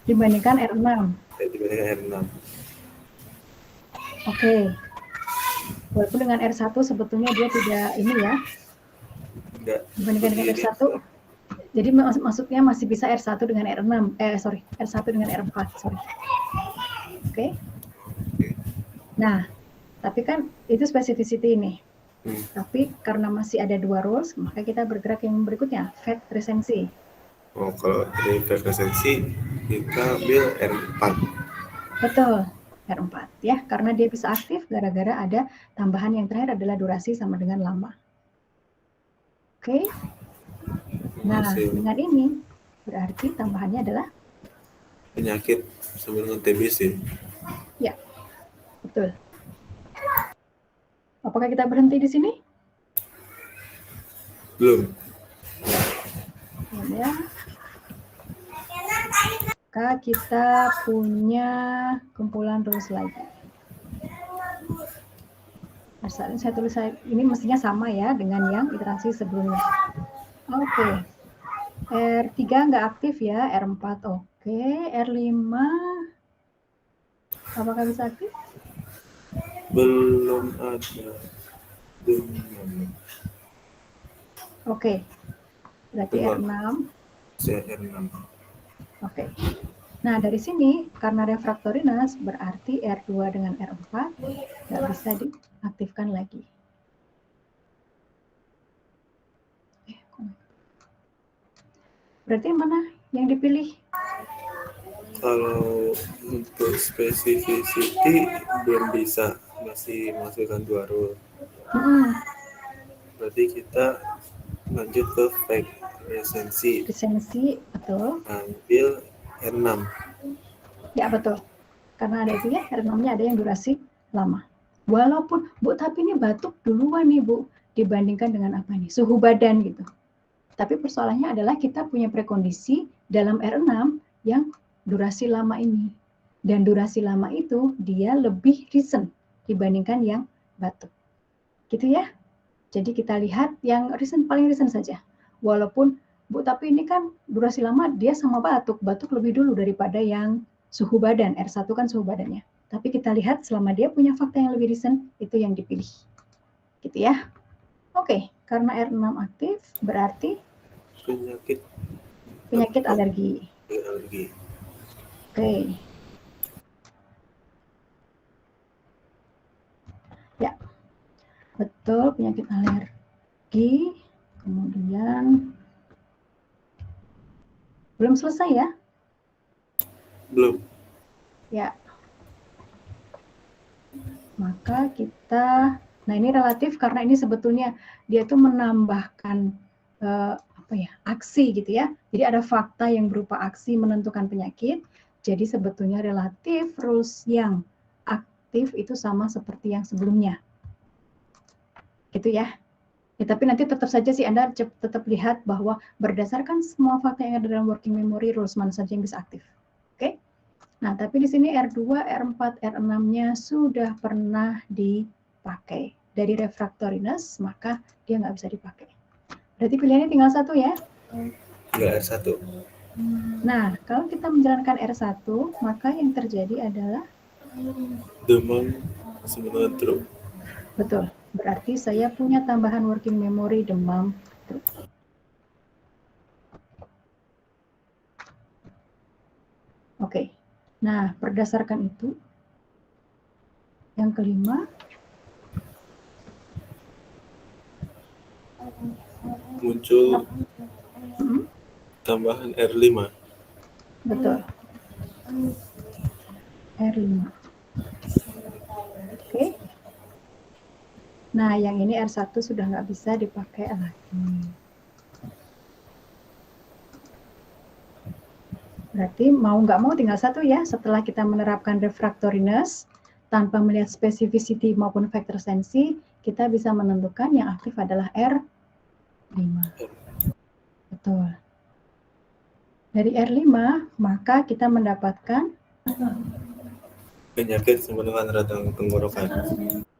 dibandingkan R6. Oke. Walaupun dengan R1 sebetulnya dia tidak ini ya. Dibandingkan dengan R1. Jadi maksudnya masih bisa R1 dengan R6. R1 dengan R4, sorry. Oke. Nah, tapi kan itu specificity ini. Tapi karena masih ada 2 rules, maka kita bergerak yang berikutnya, fact recency. Oh, kalau dari fact recency kita ambil R4. Betul, R4 ya, karena dia bisa aktif gara-gara ada tambahan yang terakhir adalah durasi sama dengan lama. Oke. Nah, dengan ini berarti tambahannya adalah penyakit sama dengan TBC. Ya, betul. Apakah kita berhenti di sini? Belum. Ya. Maka kita punya kumpulan rules lagi. Saya tulis ini mestinya sama ya dengan yang iterasi sebelumnya. Oke. R3 nggak aktif ya, R4 oke, R5 apakah bisa aktif? Belum ada. Oke. Berarti R6. R6. Oke. Nah, dari sini karena refractoriness berarti R2 dengan R4 nggak bisa diaktifkan lagi. Berarti mana yang dipilih? Kalau untuk specificity belum bisa, masih masukkan 2 rule. Berarti kita lanjut ke fact recency. Recency, betul. Ambil R6. Ya, betul. Karena ada itu ya, R6-nya ada yang durasi lama. Walaupun, Bu, tapi ini batuk duluan nih, Bu, dibandingkan dengan apa nih? Suhu badan gitu. Tapi persoalannya adalah kita punya prekondisi dalam R6 yang durasi lama ini. Dan durasi lama itu dia lebih recent dibandingkan yang batuk. Gitu ya. Jadi kita lihat yang recent, paling recent saja. Walaupun, Bu, tapi ini kan durasi lama dia sama batuk. Batuk lebih dulu daripada yang suhu badan. R1 kan suhu badannya. Tapi kita lihat selama dia punya fakta yang lebih recent, itu yang dipilih. Gitu ya. Oke, karena R6 aktif berarti penyakit alergi. Oke. Ya, betul, penyakit alergi. Kemudian belum selesai ya? Belum. Ya. Maka kita, nah ini relatif karena ini sebetulnya dia tuh menambahkan aksi gitu ya. Jadi ada fakta yang berupa aksi menentukan penyakit. Jadi sebetulnya relatif rules yang aktif itu sama seperti yang sebelumnya. Gitu ya. Ya, tapi nanti tetap saja sih Anda tetap lihat bahwa berdasarkan semua fakta yang ada dalam working memory, rules mana saja yang bisa aktif. Oke? Nah, tapi di sini R2, R4, R6-nya sudah pernah dipakai. Dari refractoriness, maka dia nggak bisa dipakai. Berarti pilihannya tinggal satu ya? Enggak, R1. Nah, kalau kita menjalankan R1, maka yang terjadi adalah Demam sebenarnya true. betul. Berarti saya punya tambahan working memory demam true. Oke. Nah, berdasarkan itu, yang kelima, Muncul tambahan R5. betul. R5. Oke. Nah, yang ini R1 sudah nggak bisa dipakai lagi. Berarti mau nggak mau tinggal satu ya, setelah kita menerapkan refractoriness, tanpa melihat specificity maupun factor sensi, kita bisa menentukan yang aktif adalah R5. Betul. Dari R5, maka kita mendapatkan Penyakit sebenarnya radang tenggorokan.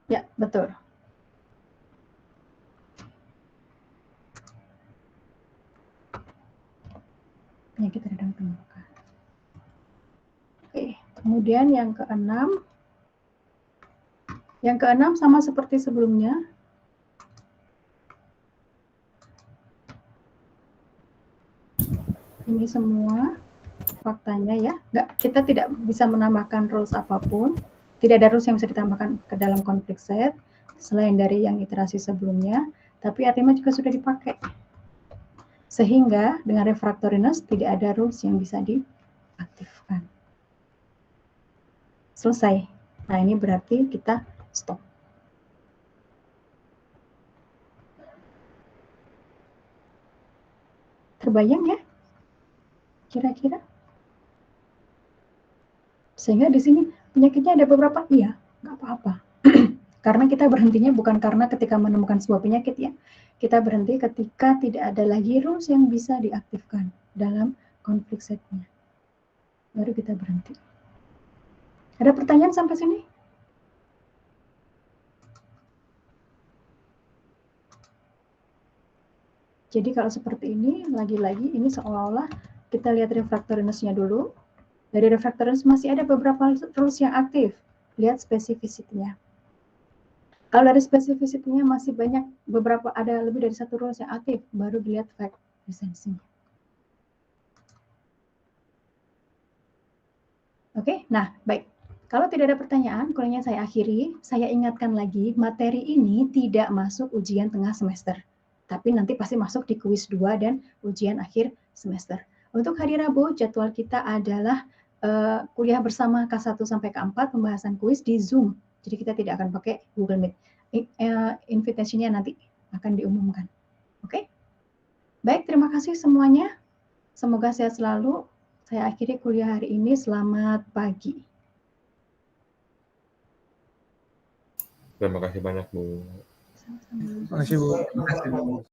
ya, betul. Penyakit radang tenggorokan. Oke, kemudian yang keenam. Yang keenam sama seperti sebelumnya. Ini semua faktanya ya. Kita tidak bisa menambahkan rules apapun. Tidak ada rules yang bisa ditambahkan ke dalam konflik set selain dari yang iterasi sebelumnya. Tapi artinya juga sudah dipakai. Sehingga dengan refractoriness tidak ada rules yang bisa diaktifkan. Selesai. Nah, ini berarti kita stop. Terbayang ya? Kira-kira? Sehingga di sini penyakitnya ada beberapa, iya, nggak apa-apa. Karena kita berhentinya bukan karena ketika menemukan sebuah penyakit ya. Kita berhenti ketika tidak ada lagi rules yang bisa diaktifkan dalam konflik setnya. Baru kita berhenti. Ada pertanyaan sampai sini? Jadi kalau seperti ini, lagi-lagi ini seolah-olah kita lihat refractoriness-nya dulu. Dari refractoriness masih ada beberapa rules yang aktif. Lihat spesifisitinya. Kalau dari spesifisitinya masih banyak, ada lebih dari satu rules yang aktif, baru dilihat fact recensinya. Oke, nah baik. Kalau tidak ada pertanyaan, kuliahnya saya akhiri. Saya ingatkan lagi, materi ini tidak masuk ujian tengah semester. Tapi nanti pasti masuk di kuis 2 dan ujian akhir semester. Untuk hari Rabu, jadwal kita adalah kuliah bersama K1 sampai K4, pembahasan kuis di Zoom. Jadi kita tidak akan pakai Google Meet. Invitation-nya nanti akan diumumkan. Oke? Baik, terima kasih semuanya. Semoga sehat selalu. Saya akhiri kuliah hari ini. Selamat pagi. Terima kasih banyak, Bu. Sama-sama. Terima kasih, Bu.